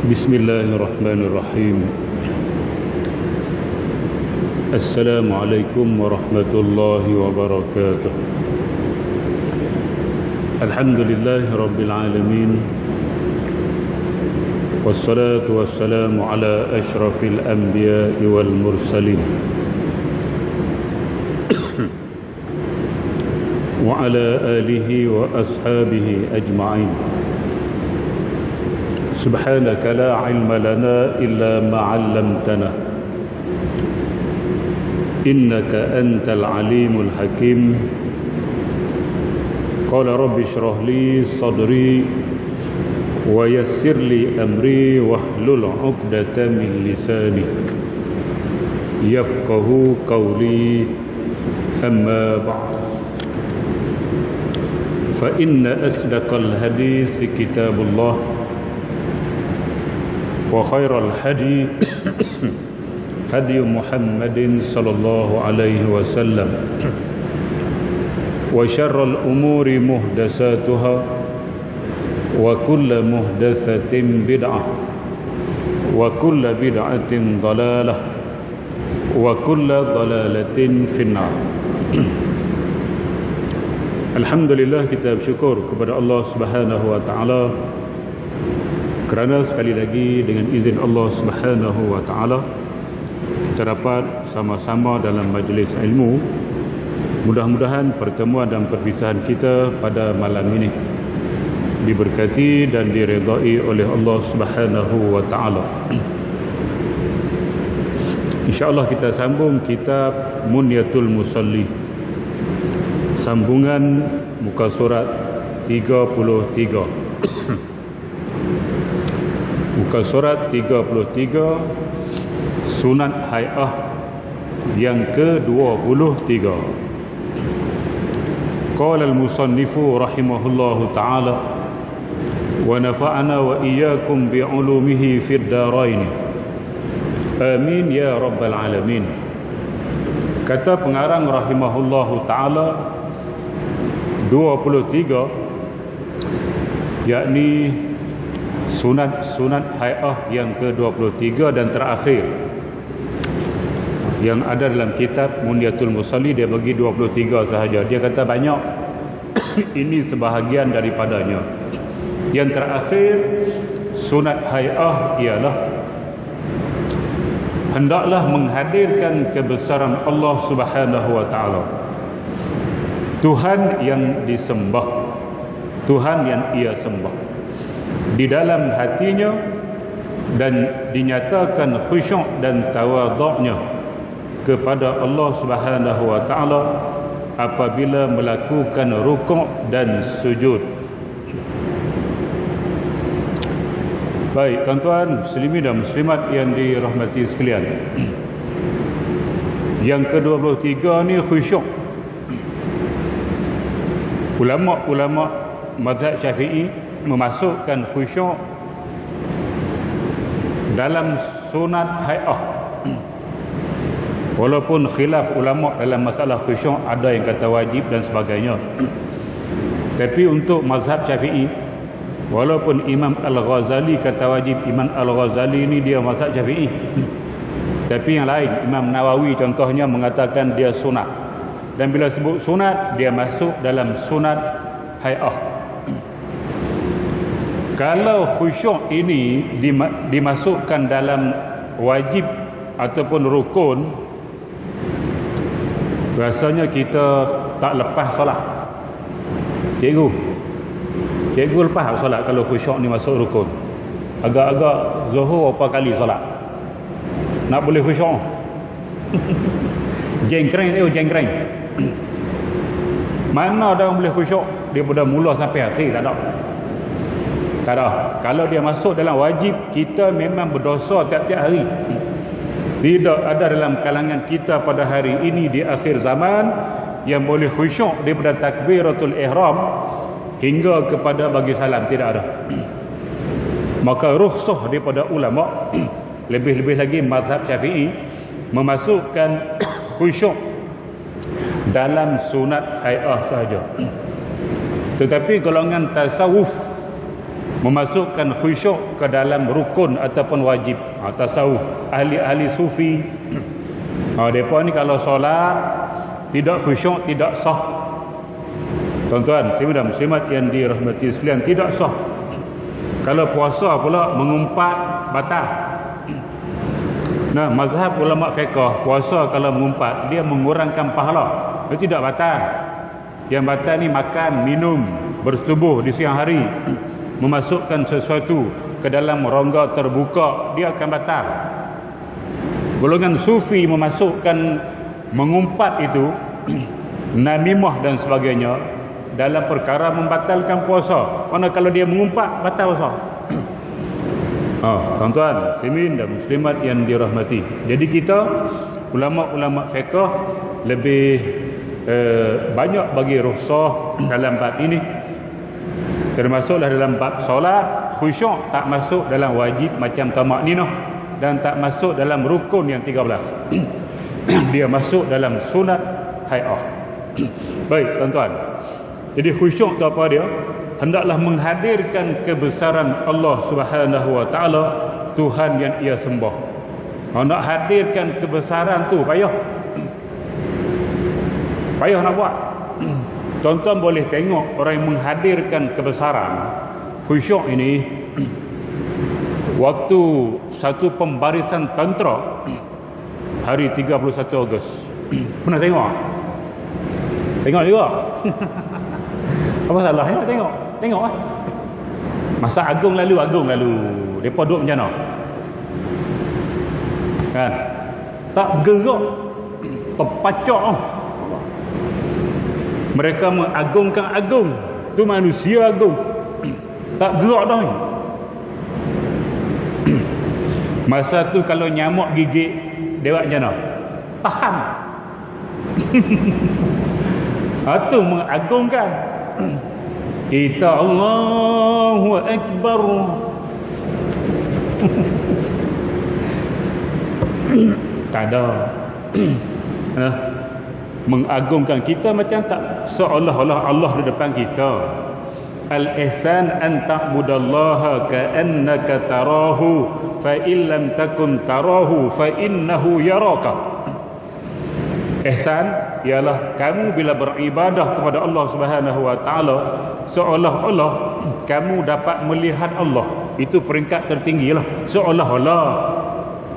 Bismillahirrahmanirrahim. Assalamualaikum warahmatullahi wabarakatuh. Alhamdulillahi rabbil alamin. Wassalatu wassalamu ala ashrafil anbiya'i wal mursalin wa ala alihi wa ashabihi ajma'in. Subhanaka la ilma lana illa ma 'allamtana innaka antal alimul hakim. Qala rabbi shrah li sadri wa yassir li amri wahlul 'uqdatam min lisani yafqahu qawli. Amma ba'd. Fa inna asdaqal hadits kitabullah wa khairal hadi hadi Muhammadin sallallahu alaihi wasallam wa syarrul umuri muhdatsatuha wa kullu muhdatsatin bid'ah wa kullu bid'atin dhalalah wa kullu dhalalatin finnar. Alhamdulillah, kita bersyukur kepada Allah Subhanahu wa taala kerana sekali lagi dengan izin Allah Subhanahu wa taala kita dapat sama-sama dalam majlis ilmu. Mudah-mudahan pertemuan dan perpisahan kita pada malam ini diberkati dan diredai oleh Allah Subhanahu wa taala. Insya-Allah kita sambung kitab Munyatul Musalli, sambungan muka surat 33. Muka surat 33, sunat hai'ah yang ke-23. Qala al-musannifu rahimahullahu ta'ala wa nafa'ana wa iyyakum bi'ulumihi fid darain. Amin ya rabbal alamin. Kata pengarang rahimahullahu ta'ala 23, yakni sunat hai'ah yang ke-23 dan terakhir yang ada dalam kitab Munyatul Musalli. Dia bagi 23 sahaja. Dia kata banyak. Ini sebahagian daripadanya. Yang terakhir sunat hai'ah ialah hendaklah menghadirkan kebesaran Allah Subhanahu wa taala, Tuhan yang disembah, Tuhan yang ia sembah, di dalam hatinya, dan dinyatakan khusyuk dan tawadhu'nya kepada Allah Subhanahu wa taala apabila melakukan rukuk dan sujud. Baik, tuan-tuan muslimin dan muslimat yang dirahmati sekalian, yang ke-23 ni khusyuk. Ulama-ulama mazhab Syafi'i memasukkan khusyuk dalam sunat hai'ah. Walaupun khilaf ulama dalam masalah khusyuk, ada yang kata wajib dan sebagainya. Tapi untuk mazhab Syafi'i, walaupun Imam Al-Ghazali kata wajib, Imam Al-Ghazali ni dia mazhab Syafi'i, tapi yang lain, Imam Nawawi contohnya, mengatakan dia sunat. Dan bila sebut sunat, dia masuk dalam sunat hai'ah. Kalau khusyuk ini dimasukkan dalam wajib ataupun rukun, rasanya kita tak lepas solat. Cikgu lepas solat kalau khusyuk ni masuk rukun. Agak-agak zuhur berapa kali solat nak boleh khusyuk? Jengkreng. Mana ada orang boleh khusyuk daripada mula sampai akhir? Tak ada. Kalau dia masuk dalam wajib, kita memang berdosa tiap-tiap hari. Tidak ada dalam kalangan kita pada hari ini di akhir zaman yang boleh khusyuk daripada takbiratul ihram hingga kepada bagi salam. Tidak ada. Maka rukhsah daripada ulama, lebih-lebih lagi mazhab Syafi'i, memasukkan khusyuk dalam sunat hai'ah sahaja. Tetapi golongan tasawuf memasukkan khusyuk ke dalam rukun ataupun wajib. Tasawuf, ahli-ahli sufi, mereka ni kalau solat tidak khusyuk tidak sah. Tuan-tuan, dan muslimat yang dirahmati sekalian, tidak sah. Kalau puasa pula mengumpat, batal. Nah, mazhab ulama fiqh, puasa kalau mengumpat dia mengurangkan pahala, dia tidak batal. Yang batal ni makan, minum, bersetubuh di siang hari, memasukkan sesuatu ke dalam rongga terbuka, dia akan batal. Golongan sufi memasukkan mengumpat itu namimah dan sebagainya dalam perkara membatalkan puasa. Mana kalau dia mengumpat, batal puasa. Tuan-tuan, muslimin dan muslimat yang dirahmati. Jadi kita ulama-ulama fiqh lebih banyak bagi rukhsah dalam bab ini. Termasuklah dalam bab solat, khusyuk tak masuk dalam wajib macam tamakninah dan tak masuk dalam rukun yang 13. Dia masuk dalam sunat hai'ah. Baik, tuan-tuan. Jadi khusyuk tu apa dia? Hendaklah menghadirkan kebesaran Allah Subhanahu wa taala, Tuhan yang ia sembah. Nak hadirkan kebesaran tu payah. Payah nak buat. Tuan-tuan boleh tengok orang yang menghadirkan kebesaran khusyuk ini waktu satu pembarisan tentera hari 31 Ogos. Pernah tengok? Tengok juga. Apa salahnya tengok? Tengok lah. Masa agung lalu. Mereka duduk macam mana? Kan? Tak gerak. Terpacak. Mereka mengagungkan agung. Itu manusia agung. Tak gerak dah. Masa tu kalau nyamuk gigit, dia buat macam mana? Tahan. Itu mengagungkan. Kita Allahu Akbar. Tak ada. Mengagungkan kita macam tak seolah-olah Allah di depan kita. Al-ihsan an ta'budallaha ka'annaka tarahu fa in lam takun tarahu fa innahu yaraka. Ihsan ialah kamu bila beribadah kepada Allah Subhanahu wa taala seolah-olah kamu dapat melihat Allah. Itu peringkat tertinggilah. Seolah-olah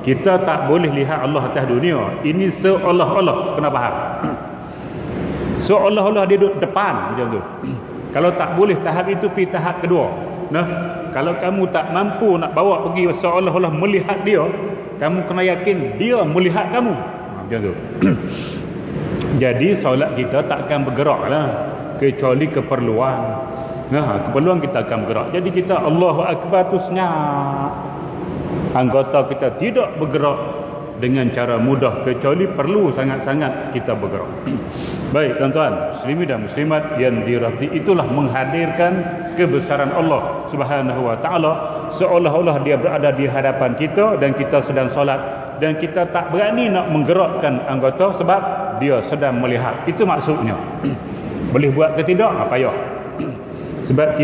kita tak boleh lihat Allah atas dunia. Ini seolah-olah. Kena faham? Seolah-olah dia duduk depan macam tu. Kalau tak boleh tahap itu, pergi tahap kedua. Kalau kamu tak mampu nak bawa pergi seolah-olah melihat dia, kamu kena yakin dia melihat kamu. Macam tu. Jadi solat kita takkan bergerak lah, kecuali keperluan. Keperluan kita akan bergerak. Jadi kita Allahu Akbar tu senyap. Anggota kita tidak bergerak dengan cara mudah, kecuali perlu sangat-sangat kita bergerak. Baik, tuan-tuan, muslimin dan muslimat yang dirahmati, itulah menghadirkan kebesaran Allah Subhanahu wa taala seolah-olah dia berada di hadapan kita dan kita sedang solat dan kita tak berani nak menggerakkan anggota sebab dia sedang melihat. Itu maksudnya. Boleh buat ke tidak? Payah. Sebab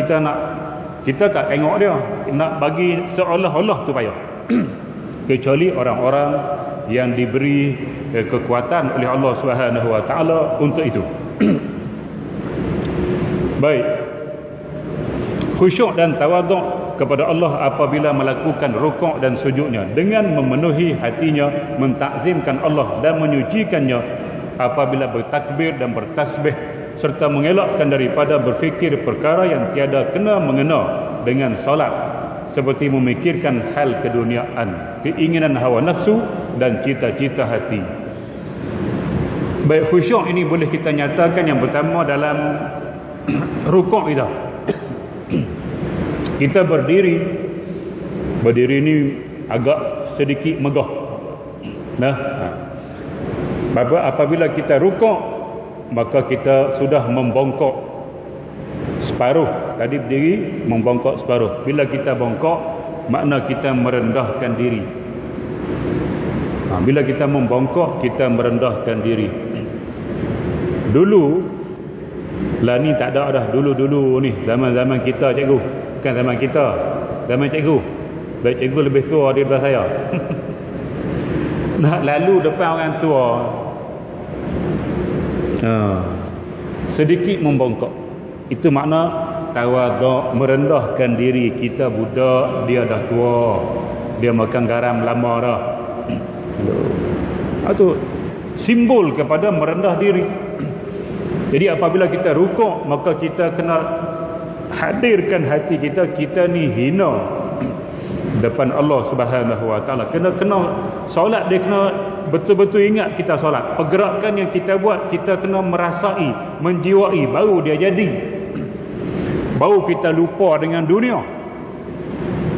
kita tak tengok dia, nak bagi seolah-olah tu payah. Kecuali orang-orang yang diberi kekuatan oleh Allah Subhanahu wa taala untuk itu. Baik. Khusyuk dan tawaduk kepada Allah apabila melakukan rukuk dan sujudnya dengan memenuhi hatinya, mentakzimkan Allah dan menyucikannya apabila bertakbir dan bertasbih, serta mengelakkan daripada berfikir perkara yang tiada kena mengena dengan solat, seperti memikirkan hal keduniaan, keinginan hawa nafsu dan cita-cita hati. Baik, khusyuk ini boleh kita nyatakan yang pertama dalam rukuk kita. Kita berdiri ni agak sedikit megah. Apabila kita rukuk, maka kita sudah membongkok separuh. Tadi berdiri membongkok separuh. Bila kita bongkok, makna kita merendahkan diri. Bila kita membongkok, kita merendahkan diri. Dulu Lah ni tak ada dah. Dulu-dulu ni, zaman-zaman kita cikgu. Bukan zaman kita, zaman cikgu. Baik cikgu lebih tua daripada saya. Nak lalu depan orang tua, sedikit membongkok. Itu makna tawaduk, merendahkan diri. Kita budak, dia dah tua, dia makan garam lama dah. Itu simbol kepada merendah diri. Jadi apabila kita rukuk, maka kita kena hadirkan hati kita, kita ni hina depan Allah Subhanahu Wa Taala. Kena solat, dia kena betul-betul ingat kita solat. Pergerakan yang kita buat, kita kena merasai, menjiwai, baru dia jadi. Baru kita lupa dengan dunia.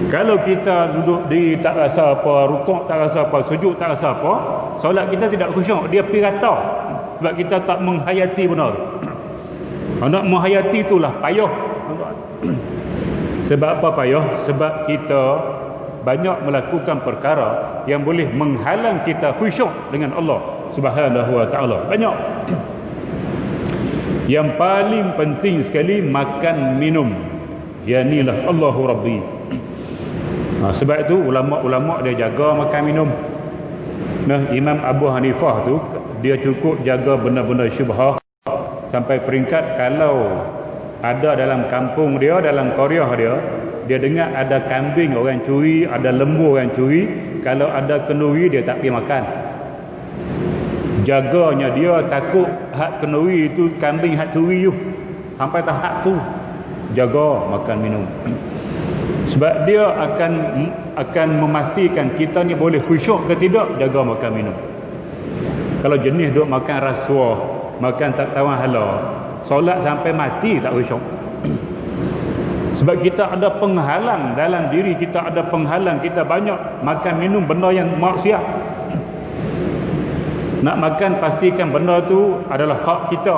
Kalau kita duduk di tak rasa apa, rukuk tak rasa apa, sujud tak rasa apa, solat kita tidak khusyuk, dia pirata. Sebab kita tak menghayati benar. Nak menghayati itulah payah. Sebab apa payah? Sebab kita banyak melakukan perkara yang boleh menghalang kita khusyuk dengan Allah Subhanahu Wa Taala. Banyak. Yang paling penting sekali makan minum. Ya inilah Allahu Rabbi. Sebab itu ulama-ulama dia jaga makan minum. Nah, Imam Abu Hanifah tu dia cukup jaga benda-benda syubhah sampai peringkat kalau ada dalam kampung dia, dalam qaryah dia dengar ada kambing orang curi, ada lembu orang curi, kalau ada kenduri dia tak pergi makan. Jaganya dia, takut hak kenduri itu kambing hak curi tu. Sampai tahap tu jaga makan minum. Sebab dia akan memastikan kita ni boleh khusyuk ke tidak, jaga makan minum. Kalau jenis duk makan rasuah, makan tak tawan hala, solat sampai mati tak khusyuk. Sebab kita ada penghalang dalam diri kita, ada penghalang kita banyak makan minum benda yang maksiat. Nak makan pastikan benda tu adalah hak kita.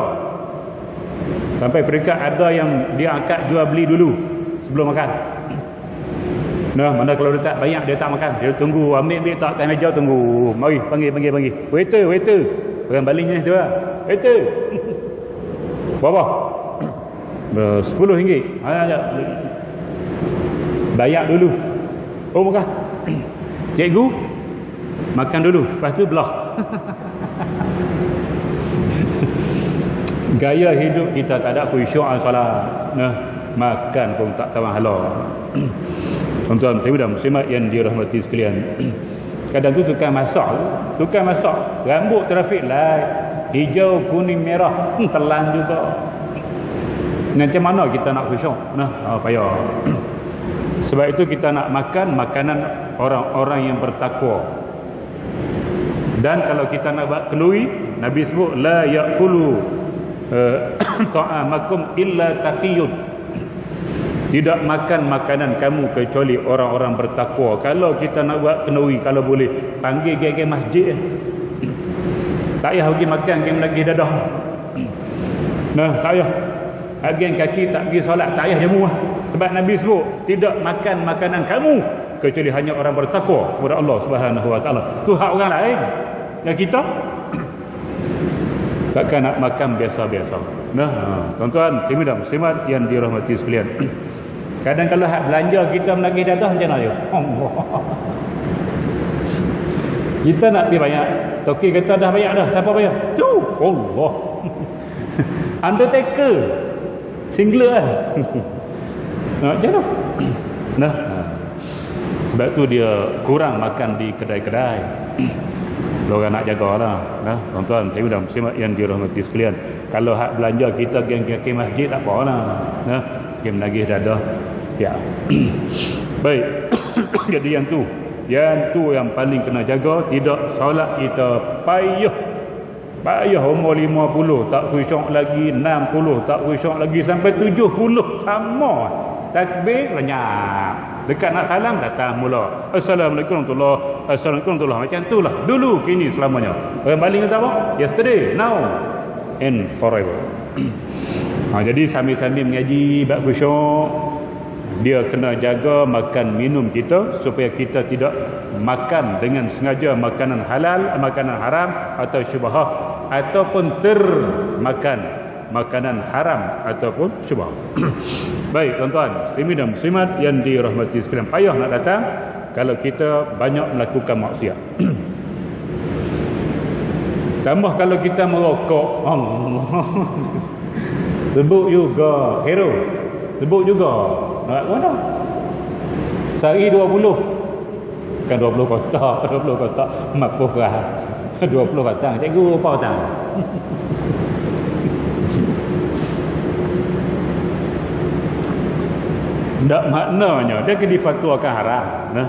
Sampai peringkat ada yang dia akad jual beli dulu sebelum makan. Nah, mana kalau dia tak banyak dia tak makan. Dia tunggu, ambil tak atas meja, tunggu. Mari, panggil. Waiter. Orang Balinya tu lah. Waiter. Berapa? RM10. Bayar dulu. Oh, makan. Cikgu, makan dulu. Lepas tu belah. Gaya hidup kita tak ada khusyuk salat. Nah, makan pun tak tawan hala. Tuan-tuan dan muslimat yang dirahmati sekalian. Kadang tu tukang masak, rambut trafik light, hijau, kuning, merah, telan juga. Macam mana kita nak khusyuk? Nah, payah. Sebab itu kita nak makan makanan orang-orang yang bertakwa. Dan kalau kita nak buat kenduri, Nabi sebut la ya'kulu ta'amakum illa taqiyun. Tidak makan makanan kamu kecuali orang-orang bertakwa. Kalau kita nak buat kenduri, kalau boleh panggil geng-geng masjid. Tak payah pergi makan geng lagi dadah. Nah, tak payah. Geng kaki tak pergi solat, tak payah jamu. Sebab Nabi sebut tidak makan makanan kamu kecuali hanya orang bertakwa kepada Allah Subhanahu Wa Taala. Tu hak orang lain. Dan kita takkan nak makan biasa-biasa. Nah, tuan-tuan dan muslimat yang dirahmati sekalian. Kadang kalau hak belanja kita menagih dadah macam mana dia? Allah. Kita nak pergi banyak. Toki kata dah banyak dah. Siapa bayar? Tu. Allah. Undertaker. Singlet lah. Macam tu. Nah. Sebab tu dia kurang makan di kedai-kedai. Orang nak jagalah. Nah, tuan-tuan dan muslimat yang dirahmati sekalian. Kalau hak belanja kita geng-geng masjid tak apa lah. Nah, game nagih dadah siap. Baik. Jadi yang tu yang paling kena jaga. Tidak solat kita payah umur 50 tak khusyuk lagi, 60 tak khusyuk lagi, sampai 70 sama. Takbir lenyap. Dekat nak salam datang mula. Assalamualaikum warahmatullahi wabarakatuh. Macam itulah. Dulu, kini, selamanya. Orang Bali kata apa? Yesterday, now and forever. Jadi sambil-sambil mengaji bab khusyuk, dia kena jaga makan minum kita supaya kita tidak makan dengan sengaja makanan halal, makanan haram atau syubhah, ataupun termakan makanan haram ataupun syubhat. Baik tuan-tuan, muslimin dan muslimat yang dirahmati sekalian, payah nak datang kalau kita banyak melakukan maksiat. Tambah kalau kita merokok, sebut juga hero, sebut juga nak mana? Sehari 20, bukan 20 kotak, 20 kotak makuh lah. 20 batang, cikgu berapa batang? Tak maknanya dia kena difatwakan haram. Nah,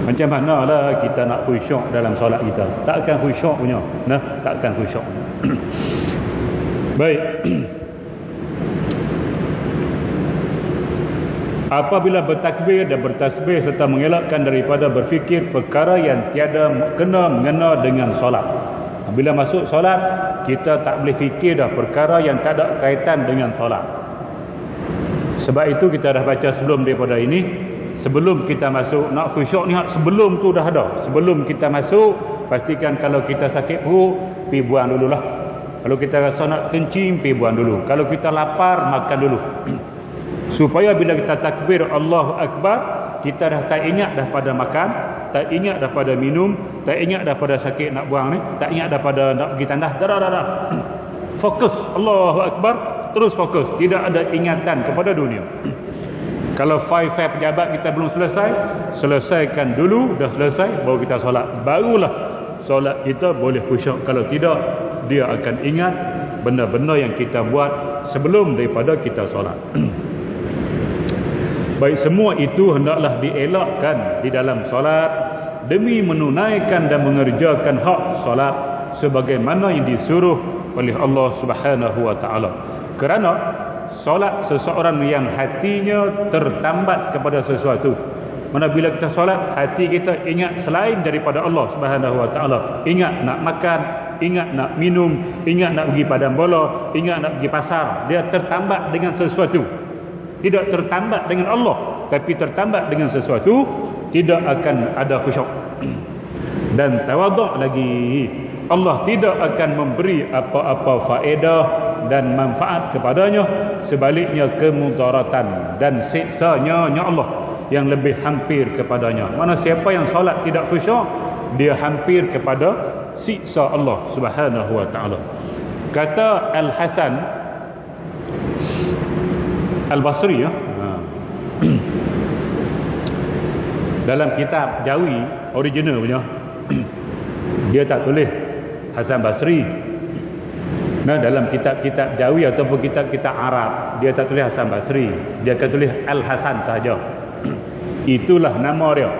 macam mana lah kita nak khusyuk dalam solat kita? Takkan khusyuk punya. Nah, takkan khusyuk. Baik. Apabila bertakbir dan bertasbih serta mengelakkan daripada berfikir perkara yang tiada mengena dengan solat. Bila masuk solat, kita tak boleh fikir dah perkara yang tak ada kaitan dengan solat. Sebab itu kita dah baca sebelum daripada ini, sebelum kita masuk nak khusyuk ni, sebelum tu dah ada. Sebelum kita masuk, pastikan kalau kita sakit perut, pergi buang dululah. Kalau kita rasa nak kencing, pergi buang dulu. Kalau kita lapar, makan dulu. Supaya bila kita takbir Allahu Akbar, kita dah tak ingat dah pada makan, tak ingat dah pada minum, tak ingat dah pada sakit nak buang ni, tak ingat dah pada nak pergi tandas. Dah. Fokus Allahu Akbar, terus fokus, tidak ada ingatan kepada dunia. Kalau file-file pejabat kita belum selesai, selesaikan dulu, dah selesai baru kita solat. Barulah solat kita boleh khusyuk. Kalau tidak, dia akan ingat benda-benda yang kita buat sebelum daripada kita solat. Baik, semua itu hendaklah dielakkan di dalam solat demi menunaikan dan mengerjakan hak solat sebagaimana yang disuruh oleh Allah Subhanahu wa taala. Kerana solat seseorang yang hatinya tertambat kepada sesuatu. Mana bila kita solat, hati kita ingat selain daripada Allah Subhanahu wa taala. Ingat nak makan, ingat nak minum, ingat nak pergi padang bola, ingat nak pergi pasar. Dia tertambat dengan sesuatu. Tidak tertambat dengan Allah, tapi tertambat dengan sesuatu, tidak akan ada khusyuk. Dan tawaduk lagi, Allah tidak akan memberi apa-apa faedah dan manfaat kepadanya, sebaliknya kemudaratan dan siksanya Allah yang lebih hampir kepadanya. Mana siapa yang solat tidak khusyuk, dia hampir kepada siksa Allah Subhanahu wa taala. Kata Al-Hasan Al-Basri dalam kitab Jawi original punya, dia tak tulis Hasan Basri. Nah, dalam kitab-kitab Jawi ataupun kitab-kitab Arab, dia tak tulis Hasan Basri, dia akan tulis Al-Hasan saja. Itulah nama dia.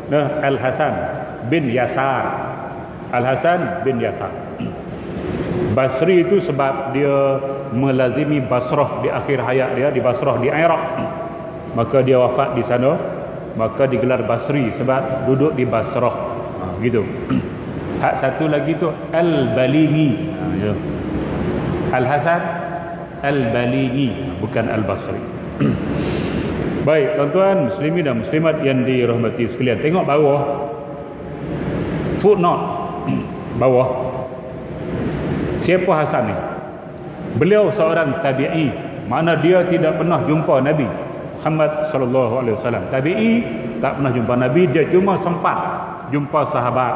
Nah, Al-Hasan bin Yasar. Al-Hasan bin Yasar. Basri itu sebab dia melazimi Basrah di akhir hayat dia, di Basrah di Iraq. Maka dia wafat di sana, maka digelar Basri sebab duduk di Basrah. Gitu. Hak satu lagi tu Al-Balighi. Al-Hasan Al-Balighi, bukan Al-Basri. Baik, tuan-tuan muslimin dan muslimat yang dirahmati sekalian, tengok bawah footnote bawah. Siapa Hasan ni? Beliau seorang tabi'i, mana dia tidak pernah jumpa Nabi Muhammad sallallahu alaihi wasallam. Tabi'i tak pernah jumpa Nabi, dia cuma sempat jumpa sahabat.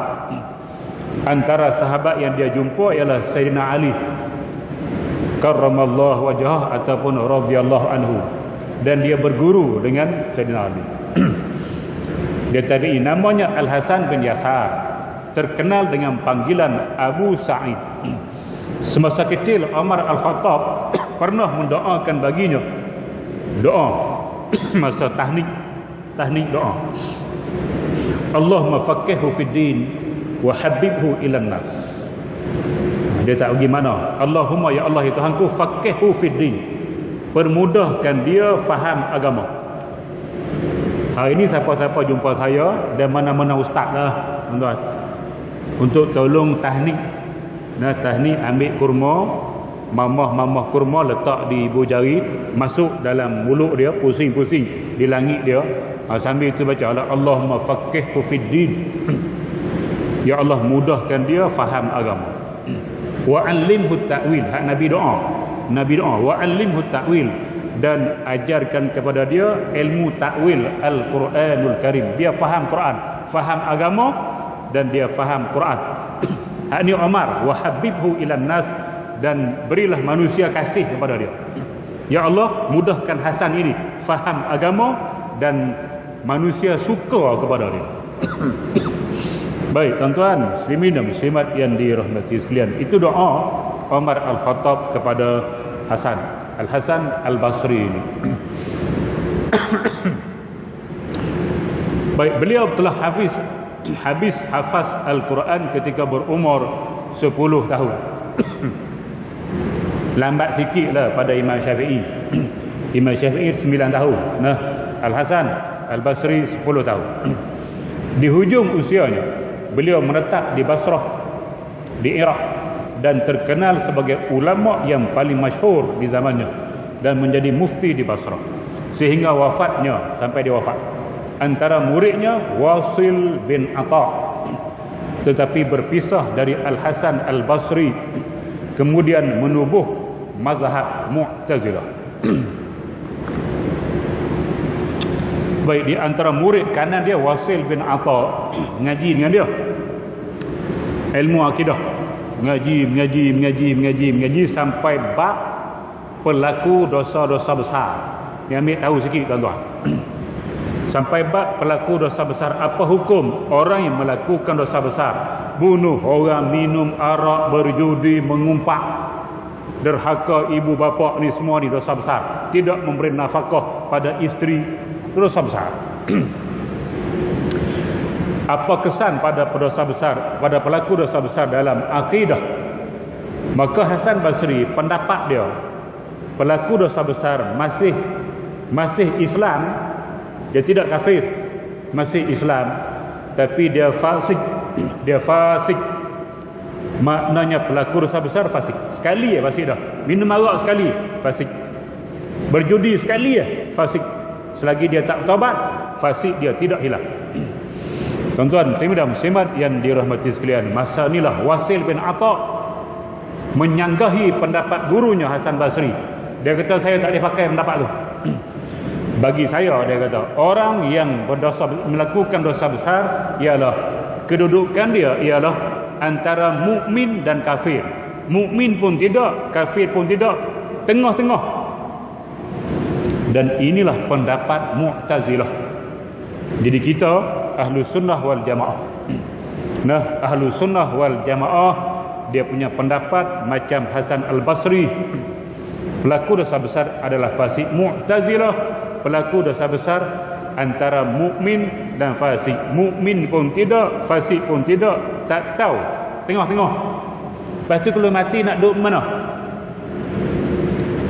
Antara sahabat yang dia jumpa ialah Sayyidina Ali karramallahu wajhah ataupun radhiyallahu anhu, dan dia berguru dengan Sayyidina Ali. Dia tabi'i, namanya Al-Hasan bin Yasar, terkenal dengan panggilan Abu Sa'id. Semasa kecil Umar Al-Khattab pernah mendoakan baginya doa masa tahnik doa, Allahumma faqihhu fid din wa habibhu ilan nas. Dia tak pergi mana, Allahumma ya Allah ya Tuhanku, faqihhu fid din, permudahkan dia faham agama. Hari ini siapa-siapa jumpa saya dan mana-mana ustaz lah tuan-tuan, untuk tolong tahnik. Nah, tahnik ambil kurma, mamah kurma letak di ibu jari, masuk dalam mulut dia, pusing-pusing di langit dia. Sambil itu baca Allahumma faqihhu fid din. Ya Allah, mudahkan dia faham agama. Wa 'allimhu ta'wil, hak Nabi doa. Nabi doa wa 'allimhu ta'wil, dan ajarkan kepada dia ilmu takwil Al-Quranul Karim. Dia faham Quran, faham agama, dan dia faham Quran. Hak ni Umar. Wa habibhu ilan nas, dan berilah manusia kasih kepada dia. Ya Allah, mudahkan Hasan ini faham agama dan manusia suka kepada dia. Baik tuan-tuan muslimin dan muslimat yang dirahmati sekalian, itu doa Umar Al-Khattab kepada Hasan Al-Hasan Al-Basri ini. Baik, beliau telah hafaz Al-Quran ketika berumur 10 tahun. Lambat sikit lah pada Imam Syafi'i. Imam Syafi'i 9 tahun. Nah, Al-Hasan Al-Basri 10 tahun. Di hujung usianya, beliau menetap di Basrah, di Iraq, dan terkenal sebagai ulama yang paling masyhur di zamannya, dan menjadi mufti di Basrah sehingga wafatnya, sampai dia wafat. Antara muridnya Wasil bin Atha, tetapi berpisah dari Al-Hasan Al-Basri, kemudian menubuh mazhab Mu'tazilah. Baik, di antara murid kanan dia Wasil bin Atha, ngaji dengan dia ilmu akidah, mengaji sampai bab pelaku dosa-dosa besar. Ni ambil tahu sikit tuan-tuan. Sampai bab pelaku dosa besar. Apa hukum orang yang melakukan dosa besar? Bunuh orang, minum arak, berjudi, mengumpat, derhaka ibu bapa, ni semua ni dosa besar. Tidak memberi nafkah pada isteri, dosa besar. Apa kesan pada dosa besar, pada pelaku dosa besar dalam akidah? Maka Hasan Basri, pendapat dia, pelaku dosa besar masih Islam, dia tidak kafir, masih Islam, tapi dia fasik. Dia fasik. Maknanya pelaku dosa besar fasik. Sekali fasik dah. Minum arak sekali fasik. Berjudi sekali fasik. Selagi dia tak taubat, fasik dia tidak hilang. Tuan-tuan muslimin dan muslimat yang dirahmati sekalian, masa inilah Wasil bin Atha menyanggahi pendapat gurunya Hasan Basri. Dia kata, saya tak boleh pakai pendapat tu. Bagi saya, dia kata, orang yang melakukan dosa besar ialah kedudukan dia ialah antara mukmin dan kafir. Mukmin pun tidak, kafir pun tidak, tengah-tengah. Dan inilah pendapat Mu'tazilah. Jadi kita Ahlu Sunnah wal Jamaah. Nah, Ahlu Sunnah wal Jamaah, dia punya pendapat macam Hasan Al-Basri, pelaku dosa besar adalah fasik. Mu'tazilah, pelaku dosa besar antara mukmin dan fasik. Mukmin pun tidak, fasik pun tidak, tak tahu, tengah-tengah. Lepas tu kalau mati nak duduk mana?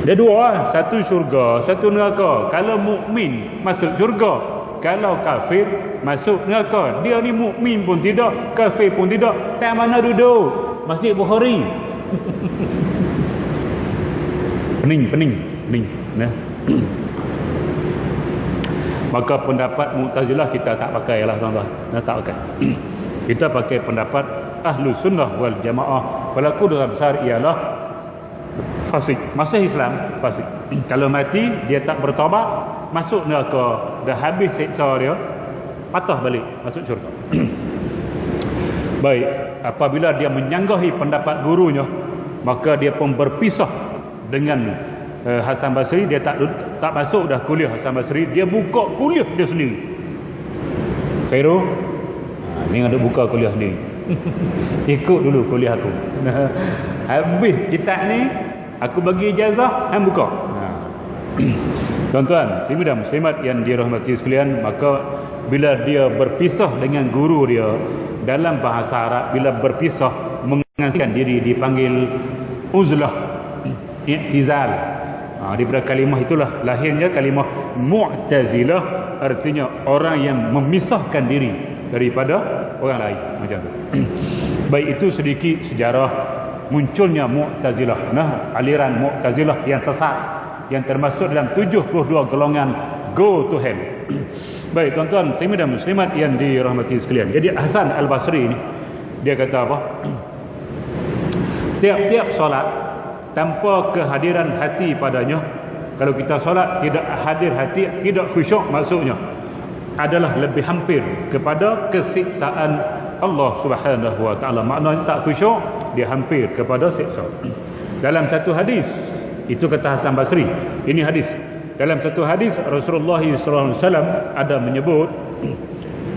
Dia dua, satu syurga, satu neraka. Kalau mukmin masuk syurga, kalau kafir masuk neraka. Dia ni mukmin pun tidak, kafir pun tidak, tak mana duduk? Masjid Bukhari. pening. Nah. Maka pendapat Mu'tazilah kita tak pakai lah tuan-tuan. Tak pakai. Kita pakai pendapat Ahlu Sunnah wal Jamaah. Pelaku dosa besar ialah fasik. Masih Islam, fasik. Kalau mati dia tak bertaubat, masuk neraka, dah habis siksa dia, patah balik masuk syurga. Baik, apabila dia menyanggahi pendapat gurunya, maka dia pun berpisah dengan Hasan Basri. Dia tak masuk dah kuliah Hasan Basri, dia buka kuliah dia sendiri. Khairul, ni ada buka kuliah sendiri. Ikut dulu kuliah aku. Habis kitab ni aku bagi ijazah, hang buka. Tuan-tuan, muslimin dan muslimat yang dirahmati sekalian, maka bila dia berpisah dengan guru dia, dalam bahasa Arab bila berpisah mengasingkan diri dipanggil uzlah, i'tizal. Daripada kalimah itulah lahirnya kalimah Mu'tazilah, artinya orang yang memisahkan diri daripada orang lain, macam tu. Baik, itu sedikit sejarah munculnya Mu'tazilah. Nah, aliran Mu'tazilah yang sesat, yang termasuk dalam 72 golongan go to hell. Baik tuan-tuan muslimin dan muslimat yang dirahmati sekalian. Jadi Hasan Al-Basri ni dia kata apa? tiap-tiap solat tanpa kehadiran hati padanya, kalau kita solat tidak hadir hati, tidak khusyuk, maksudnya adalah lebih hampir kepada kesiksaan Allah Subhanahu wa taala. Maknanya tak khusyuk, dia hampir kepada siksa. Dalam satu hadis, itu kata Hasan Basri, ini hadis. Dalam satu hadis Rasulullah SAW ada menyebut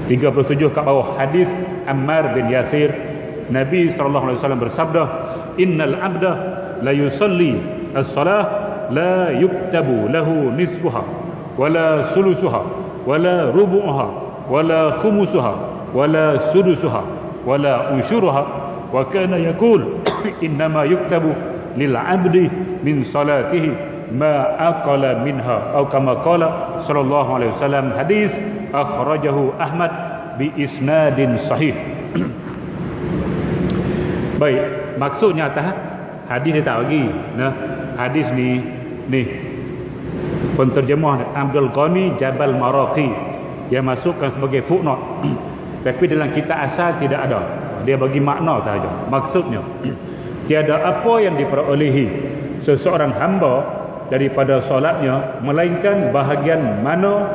37 kat bawah, hadis Ammar bin Yasir, Nabi SAW bersabda, innal abda la yusalli as-salah la yuktabu lahu nisfuha wala sulusuha wala rubu'uha wala khumusuha wala sudusuha wala usyuruha wa kana yaqul innama yuktabu lil abdi min salatihi ma aqala minha atau kama qala sallallahu alaihi wasallam. Hadis akhrajahu Ahmad bi isnadin sahih. Baik, maksudnya atas hadis dia tak bagi. Nah, hadis ni penterjemah Abdul Ghani Jabal Maraqi yang masukkan sebagai footnote. Tapi dalam kitab asal tidak ada. Dia bagi makna sahaja. Maksudnya, tiada apa yang diperolehi seseorang hamba daripada solatnya melainkan bahagian mana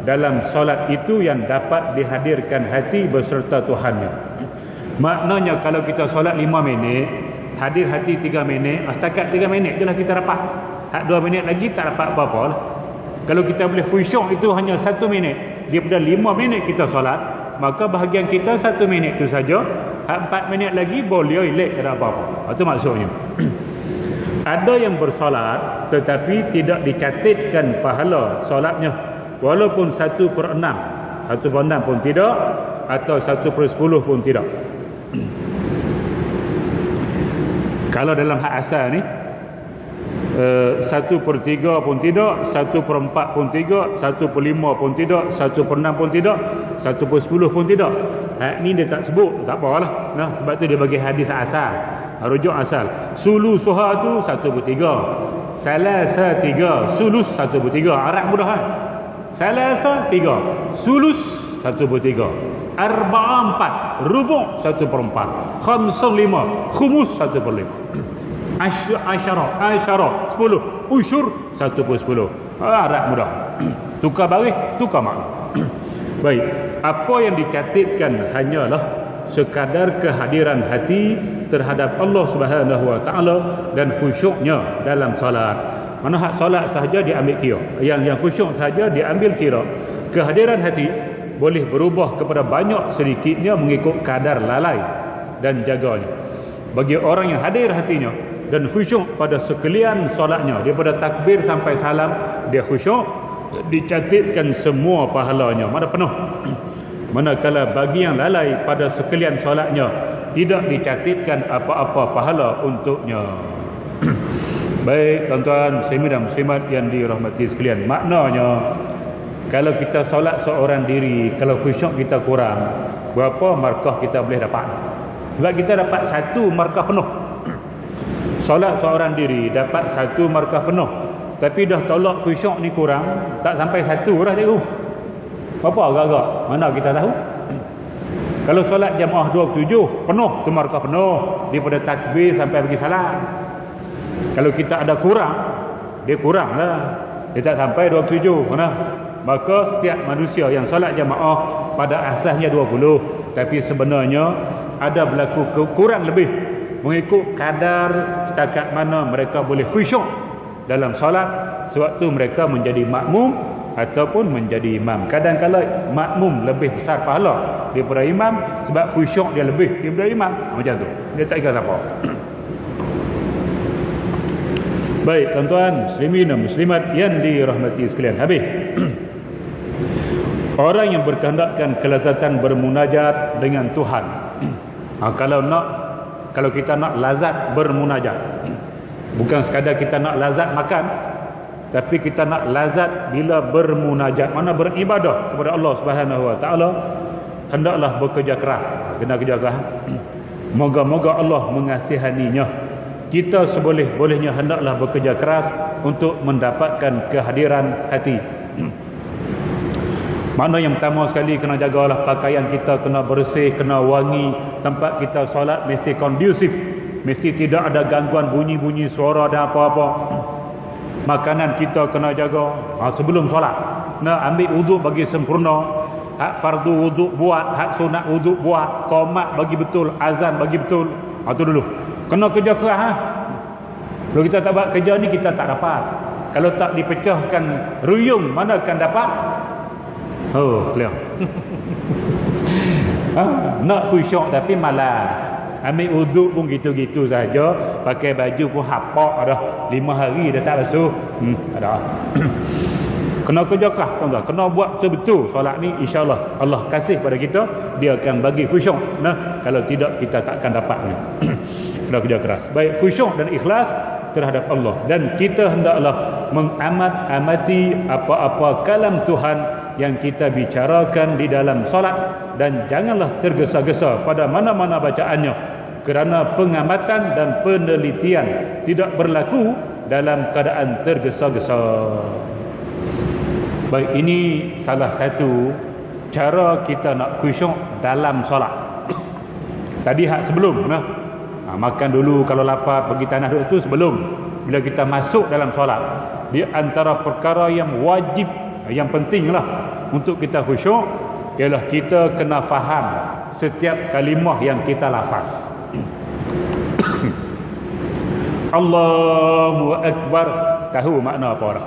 dalam solat itu yang dapat dihadirkan hati beserta Tuhannya. Maknanya kalau kita solat 5 minit, hadir hati 3 minit, setakat 3 minit je lah kita dapat. Hak 2 minit lagi tak dapat apa-apa lah. Kalau kita boleh khusyuk itu hanya 1 minit, daripada 5 minit kita solat, maka bahagian kita 1 minit itu saja. Hak 4 minit lagi boleh elek, tak ada apa-apa. Itu maksudnya. Ada yang bersolat tetapi tidak dicatatkan pahala solatnya, walaupun 1/6, 1/6 pun tidak, atau 1/10 pun tidak. Kalau dalam hak asal ni 1/3 pun tidak, 1/4 pun tidak, 1/5 pun tidak, 1/6 pun tidak, 1/10 pun tidak. Hak ni dia tak sebut, tak apalah. Nah, sebab tu dia bagi hadis asal. Rujuk asal. Sulusuha tu 1/3. Salasa 3, sulus 1/3. Arab mudah kan? Salasa 3, sulus 1/3. Arba'a 4, rubu' 1/4. Khamsa 5, khumus 1/5. Asyara 10, usyur 1/10. Arab mudah. Tukar baris, tukar makna. Baik, apa yang dicatatkan hanyalah sekadar kehadiran hati terhadap Allah Subhanahu wa taala dan khusyuknya dalam solat. Mana hak solat sahaja diambil kira, yang khusyuk sahaja diambil kira. Kehadiran hati boleh berubah kepada banyak sedikitnya mengikut kadar lalai dan jaganya. Bagi orang yang hadir hatinya dan khusyuk pada sekalian solatnya, daripada takbir sampai salam dia khusyuk, dicatatkan semua pahalanya, mana penuh. Manakala bagi yang lalai pada sekalian solatnya, tidak dicatatkan apa-apa pahala untuknya. Baik tuan-tuan muslimin dan muslimat yang dirahmati sekalian, maknanya kalau kita solat seorang diri, kalau khusyuk kita kurang, berapa markah kita boleh dapat? Sebab kita dapat 1 markah penuh. Solat seorang diri dapat 1 markah penuh, tapi dah tolak khusyuk ni kurang, tak sampai 1 dah cikgu. Apa agak-agak? Mana kita tahu? Kalau solat jamaah 27 penuh, tu markah penuh daripada takbir sampai bagi salam. Kalau kita ada kurang, dia kurang lah, dia tak sampai 27. Mana? Maka setiap manusia yang solat jamaah pada asasnya 20, tapi sebenarnya ada berlaku kurang lebih mengikut kadar setakat mana mereka boleh khusyuk dalam solat sewaktu mereka menjadi makmum ataupun menjadi imam. Kadang-kadang makmum lebih besar pahala daripada imam sebab khusyuk dia lebih daripada imam. Macam tu. Dia tak kira apa. Baik, tuan-tuan muslimin dan muslimat yang dirahmati sekalian. Habis. Orang yang berkehendakkan kelazatan bermunajat dengan Tuhan. Kalau kita nak lazat bermunajat, bukan sekadar kita nak lazat makan, tapi kita nak lazat bila bermunajat, mana beribadah kepada Allah Subhanahu wa taala, hendaklah bekerja keras. Kena kerja keras. Moga-moga Allah mengasihaninya. Kita seboleh-bolehnya hendaklah bekerja keras untuk mendapatkan kehadiran hati. Mana yang pertama sekali, kena jagalah pakaian kita, kena bersih, kena wangi. Tempat kita solat mesti kondusif mesti tidak ada gangguan bunyi-bunyi suara dan apa-apa. Makanan kita kena jaga sebelum solat. Nak ambil wuduk bagi sempurna. Hak fardu wuduk buat, hak sunat wuduk buat, qomat bagi betul, azan bagi betul. Itu dulu. Kena kerja keras. Kalau kita tak buat kerja ni, kita tak dapat. Kalau tak dipecahkan ruyung, mana akan dapat? Oh, clear. Nak khusyuk tapi malas. Ambil wuduk pun gitu-gitu saja, pakai baju pun hapak dah 5 hari dah tak basuh. Ada. Kena kerja keras, tuan-tuan. Kena buat betul-betul solat ni, insya-Allah Allah kasih pada kita, dia akan bagi khusyuk. Nah, kalau tidak kita takkan dapat ni. Kena kerja keras. Baik khusyuk dan ikhlas terhadap Allah, dan kita hendaklah mengamati apa-apa kalam Tuhan yang kita bicarakan di dalam solat, dan janganlah tergesa-gesa pada mana-mana bacaannya, kerana pengamatan dan penelitian tidak berlaku dalam keadaan tergesa-gesa. Baik, ini salah satu cara kita nak khusyuk dalam solat. Tadi hak sebelum makan dulu, kalau lapar pergi tanah duduk, tu sebelum. Bila kita masuk dalam solat, di antara perkara yang wajib, yang pentinglah untuk kita khusyuk, ialah kita kena faham setiap kalimah yang kita lafaz. Allahu Akbar, tahu makna apa dah?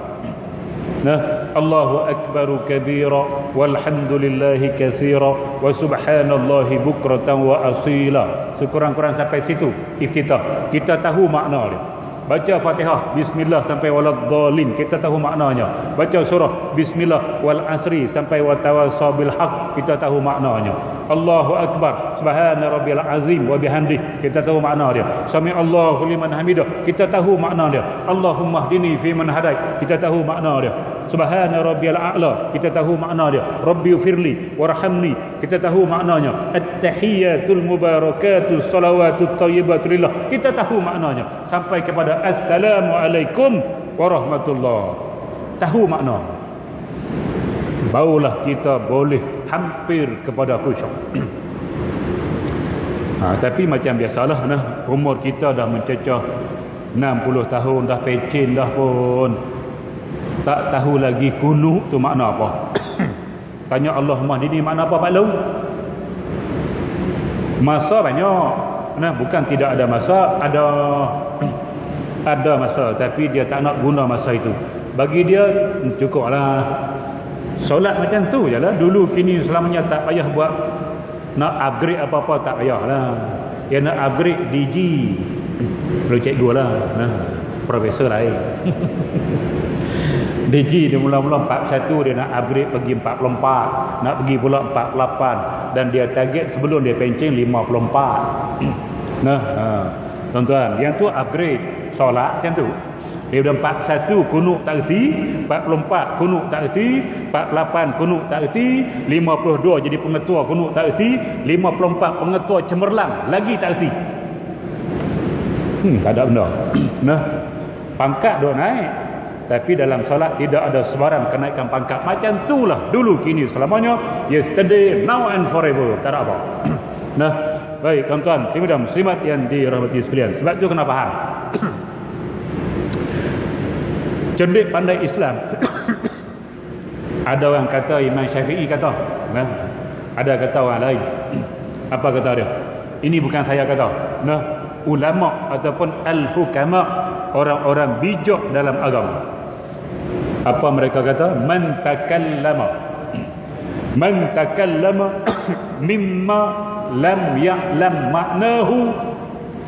Allahu Akbaru kabira walhamdulillahi katsira wa subhanallahi bukratan wa asila. Sekurang-kurang sampai situ iftitah, kita tahu makna dia. Baca Fatihah bismillah sampai waladdallin, kita tahu maknanya. Baca surah bismillah wal asri sampai watawassaw bil haq, kita tahu maknanya. Allahu akbar subhana rabbiyal azim wa bihamdih, kita tahu makna dia. Sami Allahu liman hamidah, kita tahu makna dia. Allahumma hdini fi man hadait, kita tahu makna dia. Subhana rabbiyal a'la, kita tahu makna dia. Rabbighfirli warhamni, kita tahu maknanya. At-tahiyyatul mubarakatus salawatut thayyibatu lillah, kita tahu maknanya. Sampai kepada Assalamualaikum warahmatullahi, tahu makna. Barulah kita boleh hampir kepada khusyuk. Tapi macam biasalah, umur kita dah mencecah 60 tahun, dah pecin dah pun, tak tahu lagi kunut tu makna apa. Tanya Allahumma hdini makna apa Pak Long? Masa banyak. Bukan tidak ada masa, ada masa, tapi dia tak nak guna masa itu. Bagi dia cukuplah solat macam tu je lah. Dulu kini selamanya tak payah buat, nak upgrade apa-apa tak payahlah. Dia nak upgrade DG, perlu cikgu lah, profesor lain. DG dia mula-mula 41, dia nak upgrade pergi 44, nak pergi pula 48, dan dia target sebelum dia pencen 54. Tuan-tuan, yang tu upgrade solat macam tu. Dia dah 41 kunut tak erti, 44 kunut tak erti, 48 kunut tak erti, 52 jadi pengetua kunut tak erti, 54 pengetua cemerlang lagi tak erti. Tak ada benda. Pangkat duk naik, tapi dalam solat tidak ada sebarang kenaikan pangkat. Macam itulah dulu kini selamanya, yesterday, now and forever. Tak ada apa. Baik tuan-tuan, dan muslimat yang dirahmati sekalian. Sebab tu kena faham. Cerdik pandai Islam. Ada orang kata, Imam Syafi'i kata, ada kata orang lain. Apa kata dia? Ini bukan saya kata. Ulama ataupun al-hukama, orang-orang bijak dalam agama. Apa mereka kata? Man takallama mimma lam ya'lam maknahu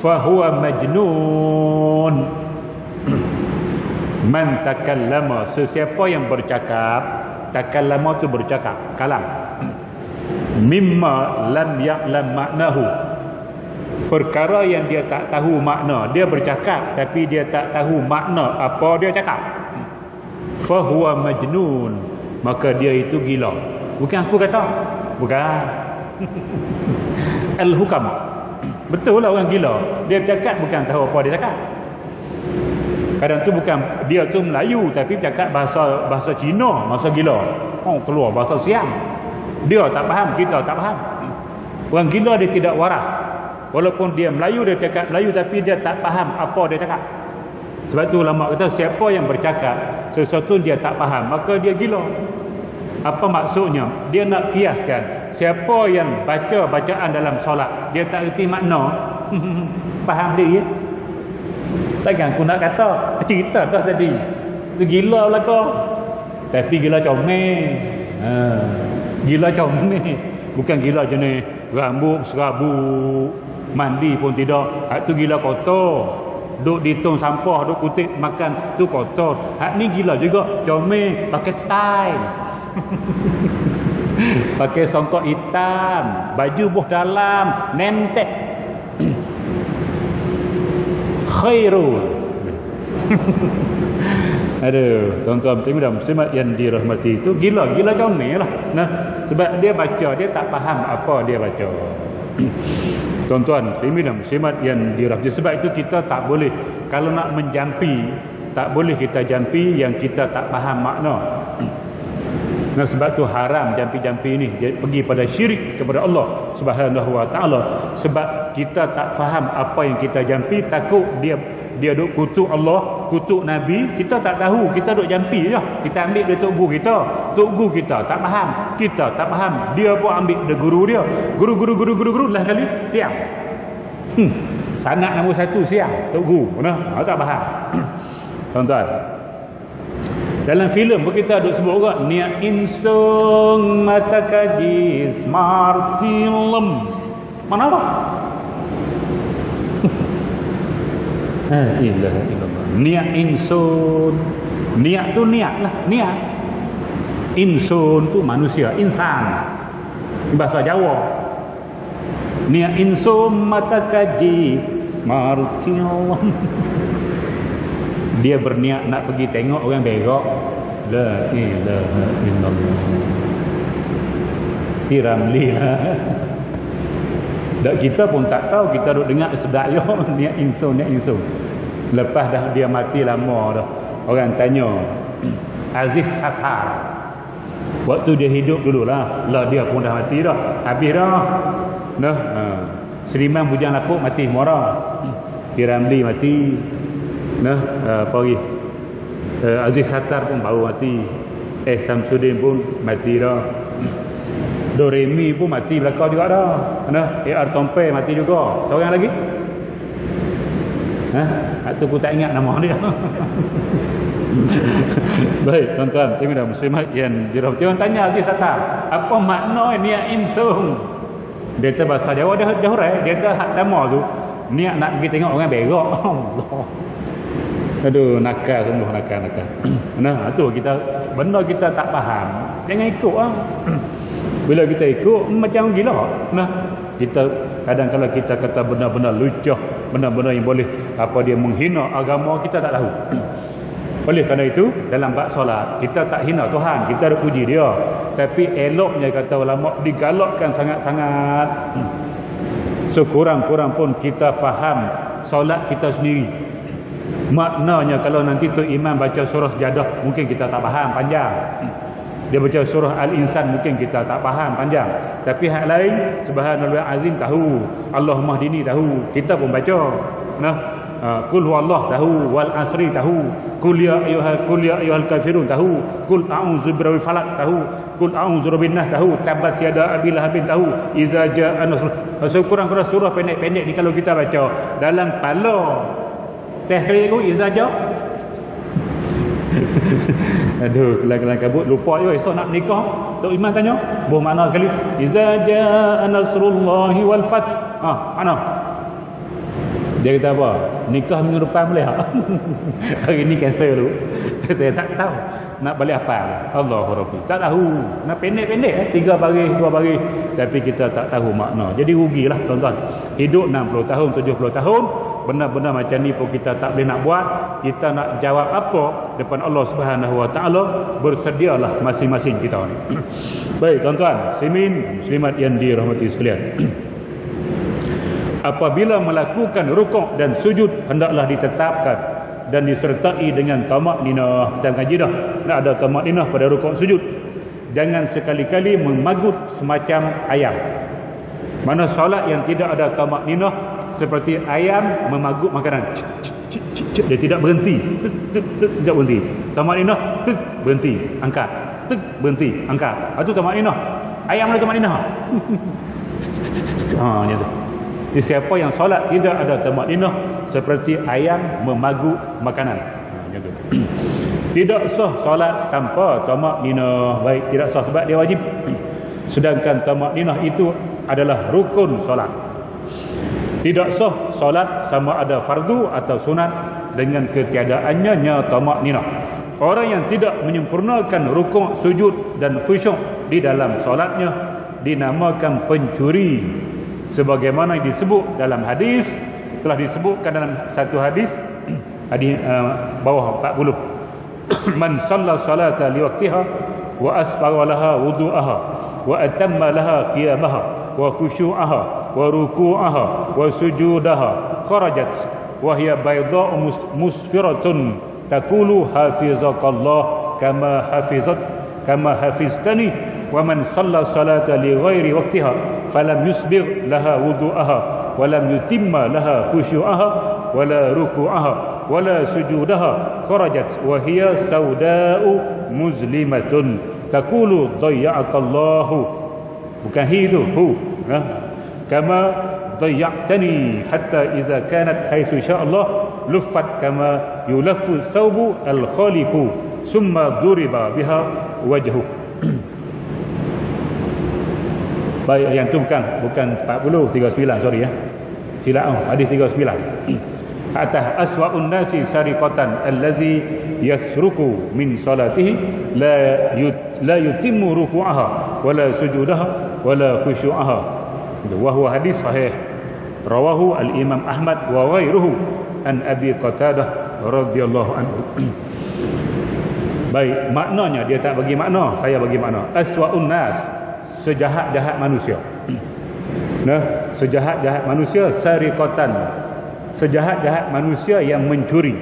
fahuwa majnun. Man takallama, sesiapa yang bercakap, takallama tu bercakap, kalam. Mimma lam ya'lam maknahu, perkara yang dia tak tahu makna, dia bercakap tapi dia tak tahu makna apa dia cakap. Fahuwa majnun, maka dia itu gila. Bukan aku kata, bukan. Al-hukama, betul lah orang gila. Dia bercakap bukan tahu apa dia cakap. Kadang tu bukan dia tu Melayu tapi bercakap bahasa Cina, bahasa gila. Keluar bahasa Siam. Dia tak faham, kita tak faham. Orang gila dia tidak waras. Walaupun dia Melayu, dia cakap Melayu, tapi dia tak faham apa dia cakap. Sebab tu ulama kata siapa yang bercakap sesuatu dia tak faham, maka dia gila. Apa maksudnya? Dia nak kiaskan siapa yang baca bacaan dalam solat dia tak erti makna. Faham dia? Takkan aku nak kata cerita dah tadi tu gila belaka, tapi gila comel. Gila comel, bukan gila jenis rambut serabut, mandi pun tidak. Hak tu gila kotor, duk di tong sampah, duk kutip makan, tu kotor. Hak ni gila juga, comel, pakai tai. Pakai songkok hitam, baju buh dalam, nentek. Khairul. Aduh, tuan-tuan muslimat yang dirahmati, itu gila comel lah. Nah, sebab dia baca, dia tak faham apa dia baca. Tuan-tuan muslimat yang dirahmati, sebab itu kita tak boleh, kalau nak menjampi, tak boleh kita jampi yang kita tak faham makna. Nah, sebab tu haram jampi-jampi ini, pergi pada syirik kepada Allah Subhanahu wa taala. Sebab kita tak faham apa yang kita jampi, takut dia duk kutuk Allah, kutuk Nabi, kita tak tahu, kita duk jampi je. Kita ambil dia tok guru kita tak faham, kita tak faham, dia pun ambil dia guru dia, guru lah kali siang. Sanad nombor 1 siang tok guru, nah tak faham. Tuan-tuan, dalam filem pun kita duk sebut juga niat insung mata kajis martilem. Mana apa? Ilah. Niat insun. Niat tu niat lah, niat. Insun tu manusia, insan. Bahasa Jawa. Niat insun mata kaji martilem. Dia berniat nak pergi tengok orang berak. La ilaha illallah. Tiramli lah. Dan kita pun tak tahu, kita duk dengar sedap yo niat insun. Lepas dah dia mati lama dah, orang tanya Aziz Satar, waktu dia hidup dululah, dia pun dah mati dah, habis dah. Nah, Seriman Bujang Lapuk mati muara, Piramli mati. Nah, apa lagi? Aziz Satar pun baru mati. Samsudin pun mati dah. Doremi pun mati belakang juga dah. Nah, AR Tompe mati juga. Seorang lagi? Itu aku tak ingat nama dia. Baik, tuan-tuan, muslimat yang dirahmati. Orang tanya Aziz Satar, apa makna niat insung? Dia kata bahasa Jawa dah hurai. Dia kata hak tama tu niat nak pergi tengok orang berak. Allah. Aduh, nakal sungguh nakal. Nah, tu kita benda kita tak faham, jangan ikut ah. Bila kita ikut macam gila. Nah, kita kadang kalau kita kata benda-benda lucah, benda-benda yang boleh apa dia menghina agama, kita tak tahu. Oleh kerana itu, dalam bab solat kita tak hina Tuhan, kita ada puji dia. Tapi eloknya kata ulama digalakkan sangat-sangat. Sekurang-kurang pun kita faham solat kita sendiri. Maknanya kalau nanti tu imam baca surah Sajadah, mungkin kita tak faham panjang. Dia baca surah Al-Insan, mungkin kita tak faham panjang. Tapi hak lain, Subhanallah azim tahu, Allahumma hdini tahu, kita pun baca. Nah, Qul huwallah tahu, wal asri tahu, Qul ya ayyuhal kafirun tahu, Qul a'udzu birabbil falaq tahu, Qul a'udzu birabbin nas tahu, tabat yada abil lahabin tahu, iza jaa nasr. Sekurang-kurang surah pendek-pendek ni kalau kita baca dalam kepala tahrir tu iza jaa. Aduh, kelang-kelang kabut, lupa je esok nak nikah. Tok Imam tanya, boh makna sekali. Iza jaa nasrullahi wal fath. Mana? Dia kata apa? Nikah minggu depan boleh tak? Hari ni cancel dulu. Saya tak tahu. Nak balik apa? Allahu Rabbi. Tak tahu. Nak pendek-pendek 3 baris, 2 baris. Tapi kita tak tahu makna. Jadi rugilah tuan-tuan. Hidup 60 tahun, 70 tahun. Benda-benda macam ni pun kita tak boleh nak buat. Kita nak jawab apa depan Allah Subhanahu Wa Taala, bersedialah masing-masing kita ni. Baik tuan-tuan, muslimat yang dirahmati sekalian. Apabila melakukan rukuk dan sujud, hendaklah ditetapkan dan disertai dengan tamak-ninah. Kita kaji dah, nak ada tamak-ninah pada rukuk sujud. Jangan sekali-kali memagut semacam ayam. Mana solat yang tidak ada tamakninah seperti ayam memagut makanan. Dia tidak berhenti. Tidak berhenti. Tamakninah, berhenti, angkat. Berhenti, angkat. Itu tamakninah. Ayam ada tamakninah. Macam tu. Jadi siapa yang solat tidak ada tamakninah seperti ayam memagut makanan. Macam tu. Tidak sah solat tanpa tamakninah. Baik, tidak sah sebab dia wajib. Sedangkan tamakninah itu adalah rukun solat. Tidak sah solat sama ada fardu atau sunat dengan ketiadaannya tamakninah. Orang yang tidak menyempurnakan rukuk, sujud dan khusyuk di dalam solatnya dinamakan pencuri. Sebagaimana disebut dalam hadis, telah disebutkan dalam satu hadis, hadis bawah 40. Man shalla salata liwaqtiha wa asbagha laha wudu'aha wa atamma laha qiyamaha wa khusyu'aha wa ruku'aha wa sujudaha kharajat wa hiya bayda'u musfiratun taqulu hafizakallah kama hafiztani wa man shalla salata li ghairi waqtiha falam yusbigh laha wudu'aha wa lam yutimma laha khusyu'aha wa la ruku'aha wa la sujudaha kharajat wa hiya sauda'u muzlimatun taqulu dhayya'akallahu, bukan hi tu, hu, kama dhayya'tani hatta iza kanat haitsu sya'allah luffat kama yulaffu thawbu al-khaliqu summa duriba biha wajhu. Baik, yang tu bukan 40, 39, sorry ya. Silap hadis 39. Atah aswa'un nasi sariqatan allazi yasruku min salatihi la yutimmu ruku'aha wala sujudaha wala khusyu'aha. Wa huwa hadis sahih rawahu al-Imam Ahmad wa ghairuhu an Abi Qatadah radhiyallahu anhu. Baik, maknanya dia tak bagi makna, saya bagi makna. Aswa'un nas, sejahat-jahat manusia. Nah, sejahat-jahat manusia sariqatan, sejahat-jahat manusia yang mencuri.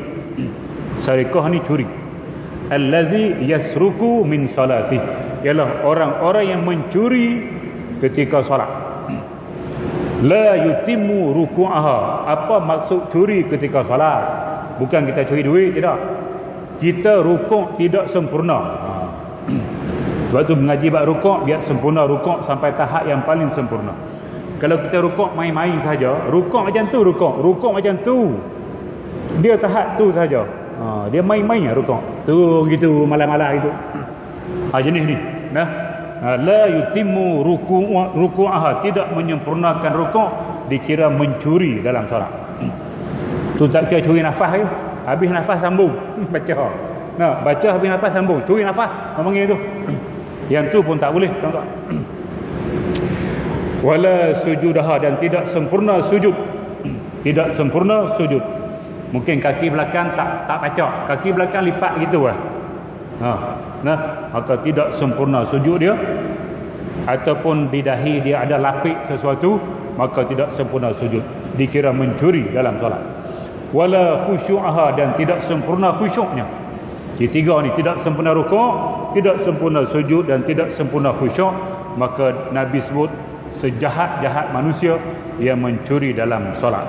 Sariqah ni curi. Allazi yasruku min salati, ialah orang-orang yang mencuri ketika solat. La yutimmu ruku'aha. Apa maksud curi ketika solat? Bukan kita curi duit, tidak. Kita rukuk tidak sempurna. Sebab tu mengaji bab rukuk biar sempurna rukuk sampai tahap yang paling sempurna. Kalau kita rukuk main-main saja, rukuk macam tu, rukuk macam tu, dia tahap tu saja. Dia main-main rukuk tu gitu, malam-malam itu. Jenis ni. Nah, la yutimmu ruku'aha, tidak menyempurnakan rukuk, dikira mencuri dalam solat. Tu tak kira curi nafas ke? Habis nafas sambung baca. Nah, baca habis nafas sambung, curi nafas, panggil tu. Yang tu pun tak boleh, tuan-tuan. Wala sujudaha, dan tidak sempurna sujud. Tidak sempurna sujud. Mungkin kaki belakang tak baca, kaki belakang lipat gitu lah. Nah, maka tidak sempurna sujud dia. Ataupun di dahi dia ada lapik sesuatu, maka tidak sempurna sujud, dikira mencuri dalam solat. Wala khusyu'aha, dan tidak sempurna khusyuknya. Jadi tiga ni, tidak sempurna rukuk, tidak sempurna sujud, dan tidak sempurna khusyuk. Maka Nabi sebut sejahat-jahat manusia yang mencuri dalam solat.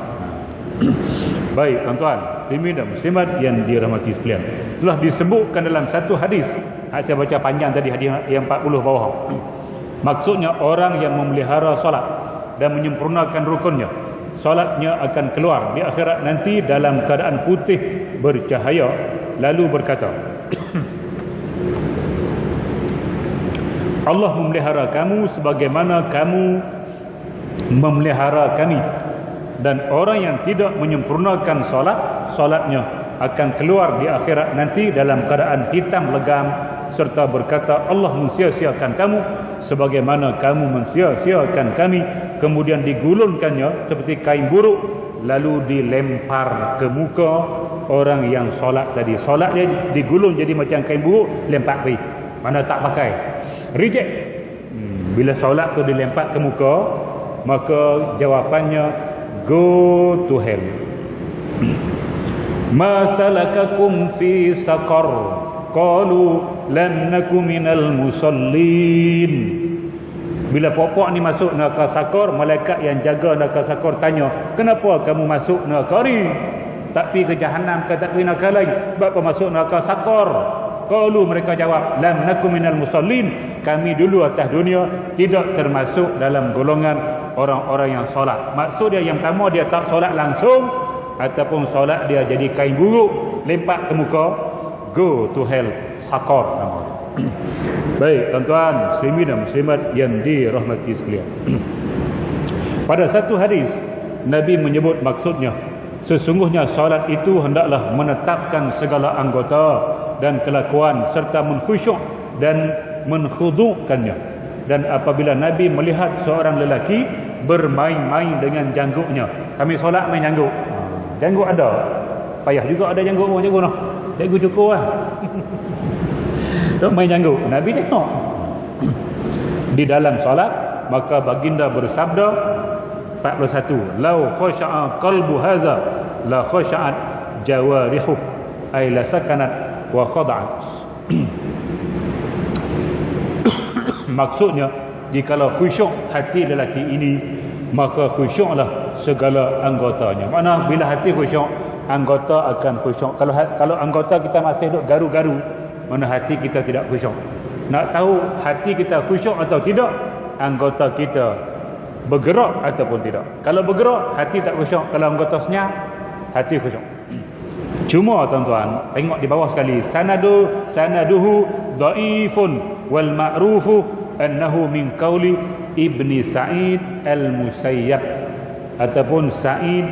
Baik, tuan-tuan, muslimin dan muslimat yang dirahmati sekalian, telah disebutkan dalam satu hadis. Saya baca panjang tadi, hadis yang 40 bawah. Maksudnya orang yang memelihara solat dan menyempurnakan rukunnya, solatnya akan keluar di akhirat nanti dalam keadaan putih bercahaya, lalu berkata, Allah memelihara kamu sebagaimana kamu memelihara kami. Dan orang yang tidak menyempurnakan solatnya akan keluar di akhirat nanti dalam keadaan hitam legam, serta berkata, Allah mensia-siakan kamu sebagaimana kamu mensia-siakan kami. Kemudian digulungkannya seperti kain buruk, lalu dilempar ke muka orang yang solat tadi. Solat dia digulung jadi macam kain buruk, lempar pergi, mana tak pakai, reject. Bila solat tu dilempar ke muka, maka jawapannya go to hell. Ma salakakum fi saqar, qalu lam naku minal musallin. Bila popok ni masuk neraka sakor, malaikat yang jaga neraka sakor tanya, kenapa kamu masuk neraka ni? Tak pergi ke jahanam ke tak pergi neraka lain? Sebab apa masuk neraka sakor? Qalu, mereka jawab, lam nakum minal musallin, kami dulu atas dunia tidak termasuk dalam golongan orang-orang yang solat. Maksud dia yang pertama, dia tak solat langsung, ataupun solat dia jadi kain buruk lempak ke muka, go to hell, sakor nama dia. Baik tuan-tuan muslimin dan muslimat yang dirahmati sekalian. Pada satu hadis Nabi menyebut maksudnya, sesungguhnya solat itu hendaklah menetapkan segala anggota dan kelakuan serta mengkhusyuk dan mengkhudukannya. Dan apabila Nabi melihat seorang lelaki bermain-main dengan jangguknya, kami solat main jangguk, janggut ada, payah juga ada janggut orang jago noh. Cikgu cukup lah. Tak main janggut. Nabi tengok di dalam solat, maka baginda bersabda 41, lau khasha'a qalbu haza la khasha'at jawarihu, ay la sakanat wa khada'at. Maksudnya, jikalau khusyuk hati lelaki ini, maka khusyuklah segala anggotanya. Mana bila hati khusyuk, anggota akan khusyuk. Kalau anggota kita masih duk garu-garu, mana hati kita tidak khusyuk. Nak tahu hati kita khusyuk atau tidak, anggota kita bergerak ataupun tidak. Kalau bergerak, hati tak khusyuk. Kalau anggota senyap, hati khusyuk. Cuma tuan-tuan, tengok di bawah sekali, sanaduhu dhaifun wal ma'rufu annahu min qauli Ibni Sa'id al-Musayyab ataupun Sa'id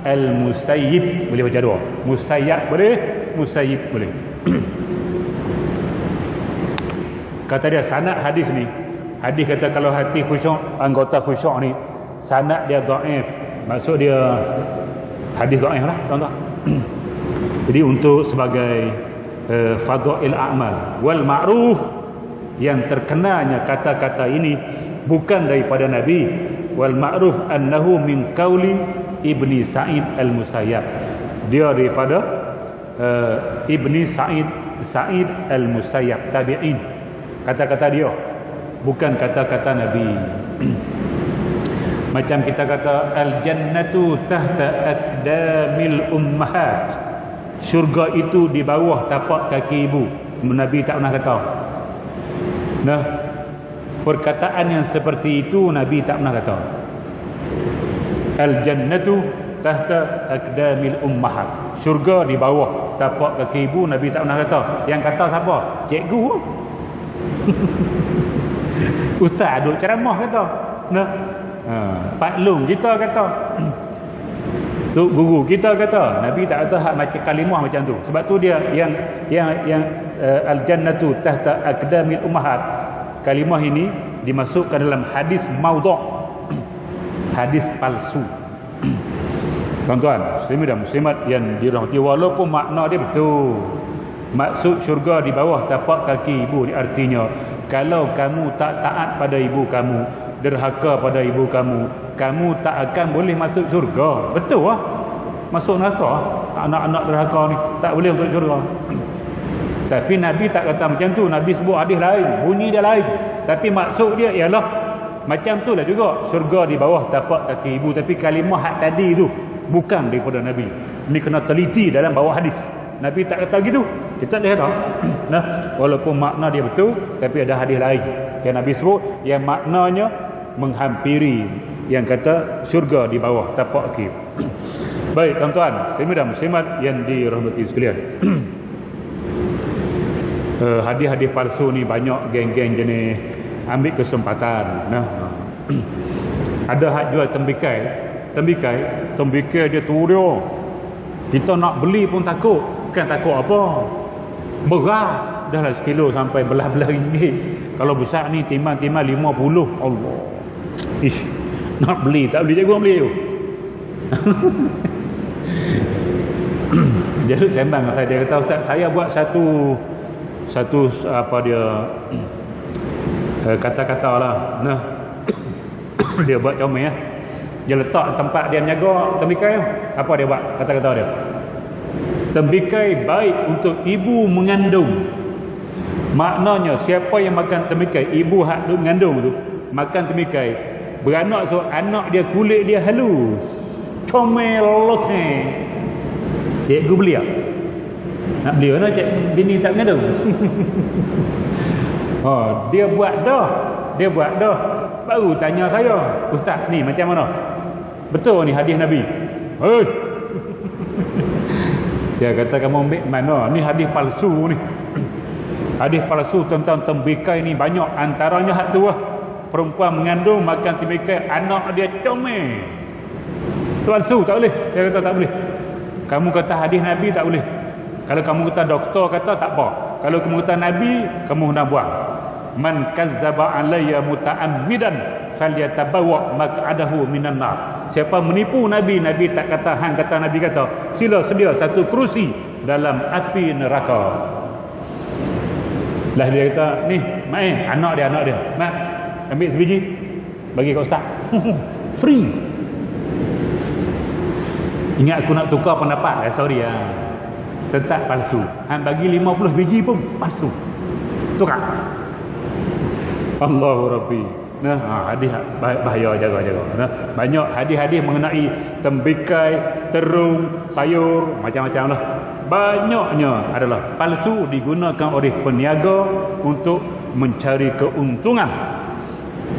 al-Musayyib, boleh baca dua. Musayyab boleh, Musayyib boleh. Kata dia sanad hadis ni, hadis kata kalau hati khusyuk, anggota khusyuk ni, sanad dia dhaif. Maksud dia hadis dhaif lah tuan-tuan. Jadi untuk sebagai fadail a'mal wal ma'ruf, yang terkenanya kata-kata ini bukan daripada Nabi. Wal ma'ruf annahu min qauli Ibni Sa'id al-Musayyab, dia daripada Ibni Sa'id al-Musayyab, tabi'in. Kata-kata dia, bukan kata-kata Nabi. Macam kita kata al-jannatu tahta aqdamil ummahat, syurga itu di bawah tapak kaki ibu. Nabi tak pernah kata. Nah, perkataan yang seperti itu Nabi tak pernah kata. Al-jannatu tahta aqdamil ummahat, syurga di bawah tapak kaki ibu, Nabi tak pernah kata. Yang kata siapa? Cikgu. Ustaz duk ceramah kata. Nah, Pak Long kita kata. Tu guru kita kata. Nabi tak kata hak macam kalimah macam tu. Sebab tu dia yang al-jannatu tahta aqdamil ummahat, kalimah ini dimasukkan dalam hadis maudhu', hadis palsu. Tuan-tuan muslimin dan muslimat yang dirahmati, walaupun makna dia betul, maksud syurga di bawah tapak kaki ibu ni, artinya kalau kamu tak taat pada ibu kamu, derhaka pada ibu kamu, kamu tak akan boleh masuk syurga. Betul lah, masuk neraka. Anak-anak derhaka ni tak boleh masuk syurga. Tapi Nabi tak kata macam tu. Nabi sebut hadis lain, bunyi dia lain, tapi maksud dia ialah macam tu lah juga, syurga di bawah tapak kaki ibu. Tapi kalimah hak tadi tu bukan daripada Nabi. Ini kena teliti dalam bawah hadis. Nabi tak kata gitu. Kita lihat tak? Nah, walaupun makna dia betul, tapi ada hadis lain yang Nabi sebut yang maknanya menghampiri yang kata syurga di bawah tapak kaki. Baik tuan-tuan, muslimin dan muslimat yang dirahmati sekalian. Hadis-hadis palsu ni banyak geng-geng jenis ambil kesempatan. Nah, ada hak jual tembikai dia turun dia. Kita nak beli pun takut. Bukan takut apa, berat dah lah sekilo sampai belah-belah ringgit. Kalau besar ni timang-timang 50. Allah, ish, nak beli tak beli, jago beli tu. Dia tu sembang dengan saya, dia kata, Ustaz, saya buat satu apa dia kata-kata lah. Nah, dia buat comel lah. Dia letak tempat dia menjaga tembikai. Apa dia buat kata-kata dia? Tembikai baik untuk ibu mengandung. Maknanya siapa yang makan tembikai, ibu hak duk mengandung tu, makan temikai. Beranak so anak dia kulit dia halus. Comel loteng. Cikgu beli tak? Nak beli mana cik bini tak mengadu. Dia buat dah. Dia buat dah. Baru tanya saya, ustaz ni macam mana? Betul ni hadis Nabi? Hei. Dia kata kamu ambil mana? Ni hadis palsu ni. Hadis palsu tentang tembikai ni banyak, antaranya hak tu lah. Perempuan mengandung makan tembikai, anak dia comel. Palsu, tak boleh. Dia kata tak boleh. Kamu kata hadis Nabi tak boleh. Kalau kamu kata doktor kata tak apa. Kalau kamu kata Nabi, kamu hendak buang. Man kazzaba alayya muta'ammidan falyatabawa maq'adahu minan nar. Siapa menipu Nabi, Nabi tak kata hang kata, Nabi kata sila sedia satu kerusi dalam api neraka. Lah dia kata ni main anak dia mak ambil sebiji bagi kat ustaz. Free. Ingat aku nak tukar pendapat, sorry tetap palsu. Hang bagi 50 biji pun palsu. Tukar. Allahu Rabbi. Hadis bahaya, jaga. Banyak hadis-hadis mengenai tembikai, terung, sayur, macam-macam lah. Banyaknya adalah palsu, digunakan oleh peniaga untuk mencari keuntungan.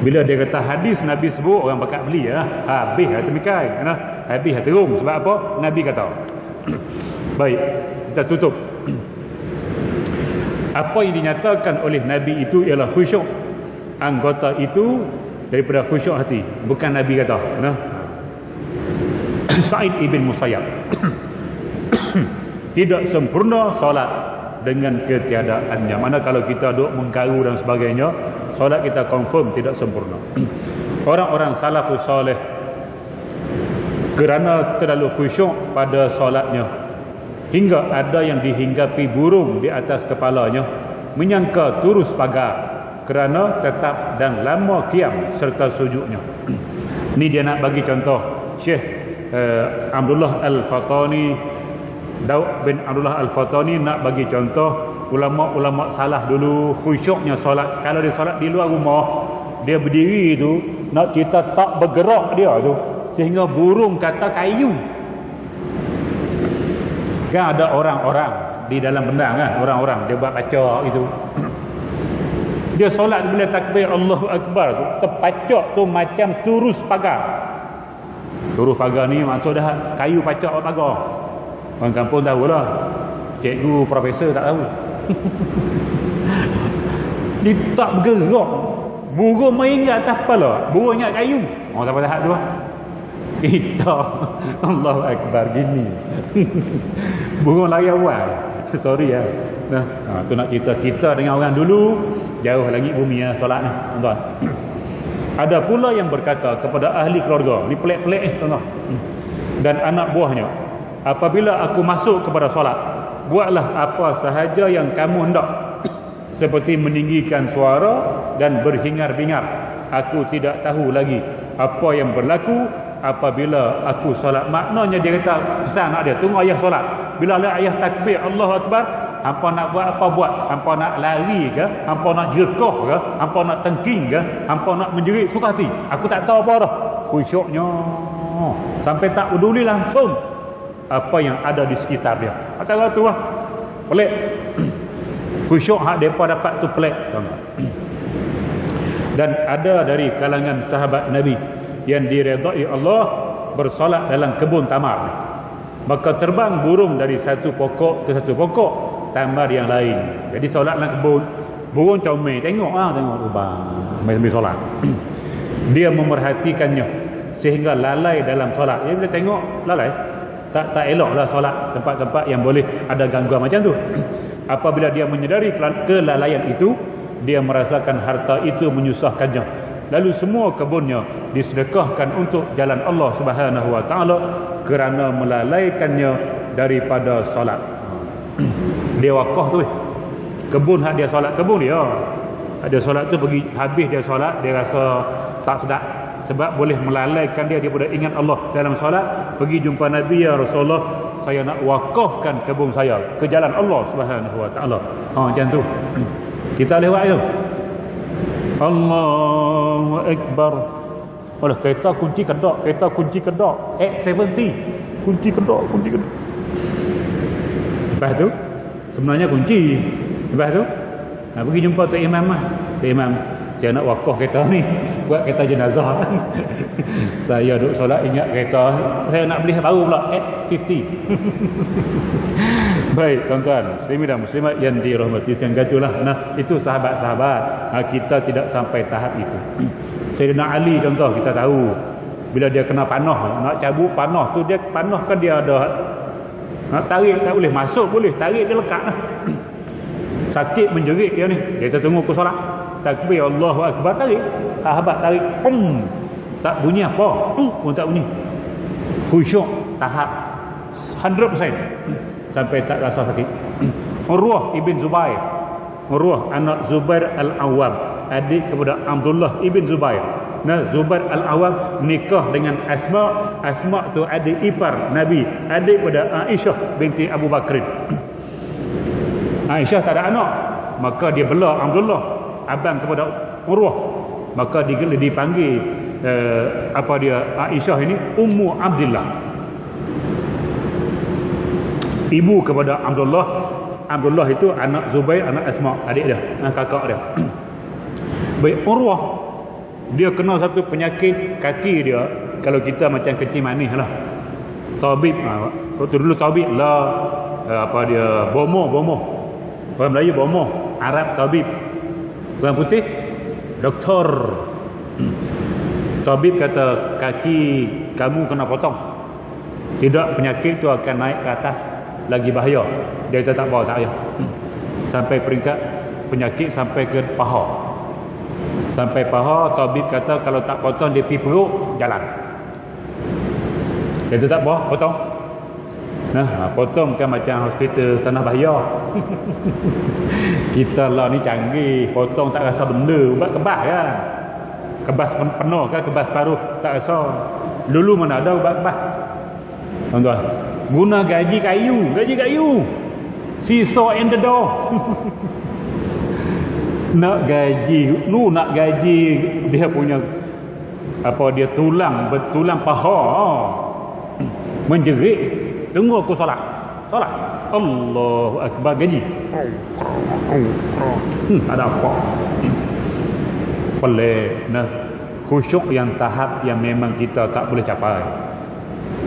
Bila dia kata hadis Nabi sebut, orang bakal beli habis tembikai, habis terung. Sebab apa? Nabi kata. Baik, kita tutup. Apa yang dinyatakan oleh Nabi itu ialah khusyuk. Anggota itu daripada khusyuk hati, bukan Nabi kata. Sa'id ibn Musayyab. Tidak sempurna solat dengan ketiadaannya. Mana kalau kita duk mengkaru dan sebagainya, solat kita confirm tidak sempurna. Orang-orang salafus soleh kerana terlalu khusyuk pada solatnya, hingga ada yang dihinggapi burung di atas kepalanya, menyangka turus pagar kerana tetap dan lama qiyam serta sujudnya. Ni dia nak bagi contoh. Syekh Abdullah Al-Fatani, Daud bin Abdullah Al-Fatani nak bagi contoh ulama-ulama salah dulu khusyuknya solat. Kalau dia solat di luar rumah, dia berdiri tu, nak cerita tak bergerak dia tu, sehingga burung kata kayu. Kan ada orang-orang di dalam bendang kan, orang-orang dia buat baca itu. Dia solat bila takbir Allahu Akbar tu, terpacak tu macam turus pagar. Turus pagar ni maksud dah kayu pacak pagar. Orang kampung tahulah. Cikgu, profesor tak tahu. Dia tak bergerak. Burung main kat atas kepala, burung ingat kayu. Siapa tahan tu lah. Kita Allahu Akbar gini. Burung lari awal. Sorry tu nak kita dengan orang dulu jauh langit bumi solat ni, tuan-tuan. Ada pula yang berkata kepada ahli keluarga, ni pelik-pelik tuan-tuan, dan anak buahnya, apabila aku masuk kepada solat, buatlah apa sahaja yang kamu hendak, seperti meninggikan suara dan berhingar-bingar. Aku tidak tahu lagi apa yang berlaku apabila aku solat. Maknanya dia kata, pesan nak dia, tunggu ayah solat. Bila ayah takbir Allahu Akbar, hampa nak buat apa buat. Hampa nak lari ke, hampa nak jerkah ke, hampa nak tengking ke, hampa nak menjerit, suka hati. Aku tak tahu apa dah. Khusyuknya sampai tak peduli langsung apa yang ada di sekitar dia. Kata tu lah pelik. Khusyuk hak mereka dapat tu pelik. Dan ada dari kalangan sahabat Nabi yang diredai Allah bersolat dalam kebun tamar. Maka terbang burung dari satu pokok ke satu pokok tamar yang lain. Jadi solat dalam kebun, burung comel tengok terbang sambil solat. Dia memerhatikannya sehingga lalai dalam solat. Dia bila tengok lalai, tak eloklah solat tempat-tempat yang boleh ada gangguan macam tu. Apabila dia menyedari kelalaian itu, dia merasakan harta itu menyusahkannya. Lalu semua kebunnya disedekahkan untuk jalan Allah Subhanahu wa taala kerana melalaikannya daripada solat. Dia wakaf tu. Kebun hak dia solat kebun dia. Ada solat tu pergi habis dia solat, dia rasa tak sedap sebab boleh melalaikan dia daripada ingat Allah dalam solat. Pergi jumpa Nabi, ya Rasulullah, saya nak wakafkan kebun saya ke jalan Allah Subhanahu wa taala. Macam tu. Kita lewat tu. Allah Allahu Akbar. Oleh kereta kunci kedok, kereta kunci kedok, X70 kunci kedok. Lepas tu sebenarnya kunci. Lepas tu pergi jumpa Tok Imam lah. Tok Imam, saya nak wakaf kereta ni, buat kereta jenazah. Saya duduk solat ingat kereta, saya nak beli baru pula, X50. Baik tuan-tuan, muslimin dan muslimat yang dirahmati sekalian, gatulah. Nah, itu sahabat-sahabat. Kita tidak sampai tahap itu. Sayyidina Ali contoh kita tahu, bila dia kena panah, nak cabut panah tu, dia panah kan dia ada nak tarik tak boleh, masuk boleh, tarik dia lekat lah. Sakit menjerit dia ni, dia tunggu ke solat, takbir Allahu Akbar, tarik, sahabat tarik, tak bunyi apa, pun tak bunyi. Khusyuk tahap 100% sampai tak rasa sakit. Urwah ibn Zubair, Urwah anak Zubair Al-Awwam, adik kepada Abdullah ibn Zubair. Nah, Zubair Al-Awwam menikah dengan Asma. Asma tu adik ipar Nabi, adik kepada Aisyah binti Abu Bakr. Aisyah tak ada anak, maka dia bela Abdullah, abang kepada Urwah. Maka dipanggil Aisyah ini Ummu Abdillah, ibu kepada Abdullah. Abdullah itu anak Zubair, anak Asma, adik dia, kakak dia. Baik, Urwah dia kena satu penyakit kaki dia, kalau kita macam kecil manis lah. Tabib, waktu dulu tabib lah, bomoh. Orang Melayu bomoh, Arab tabib, orang putih doktor. Tabib kata kaki kamu kena potong, tidak penyakit tu akan naik ke atas, lagi bahaya. Dia kata tak apa, tak payah. Sampai peringkat penyakit sampai ke paha. Sampai paha, tabib kata kalau tak potong dia pergi perut, jalan. Dia kata tak apa, potong. Nah, potong kan macam hospital Tanah Bahaya. Kita lah ni canggih, potong tak rasa benda, ubat kebas kan. Kebas penuh kan, kebas paruh tak rasa. Dulu mana ada ubat kebas. Tuan-tuan, guna gaji kayu. Seesaw in the door. Nak gaji dia punya dia tulang paha. Menjerit, tunggu aku solat. Allahu Akbar, gaji. Ada apa? Pelik. Nah, khusyuk yang tahap yang memang kita tak boleh capai.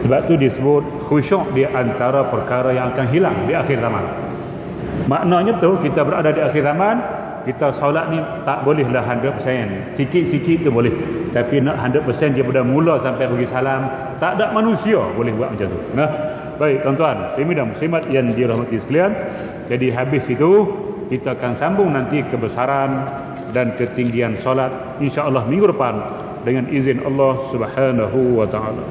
Sebab tu disebut khusyuk di antara perkara yang akan hilang di akhir zaman. Maknanya tu kita berada di akhir zaman, kita solat ni tak bolehlah 100%. Sikit-sikit tu boleh. Tapi nak 100% dia pada mula sampai bagi salam, tak ada manusia boleh buat macam tu. Nah, baik tuan-tuan, muslimin dan muslimat yang dirahmati sekalian. Jadi habis itu kita akan sambung nanti kebesaran dan ketinggian solat insya-Allah minggu depan dengan izin Allah Subhanahu wa taala.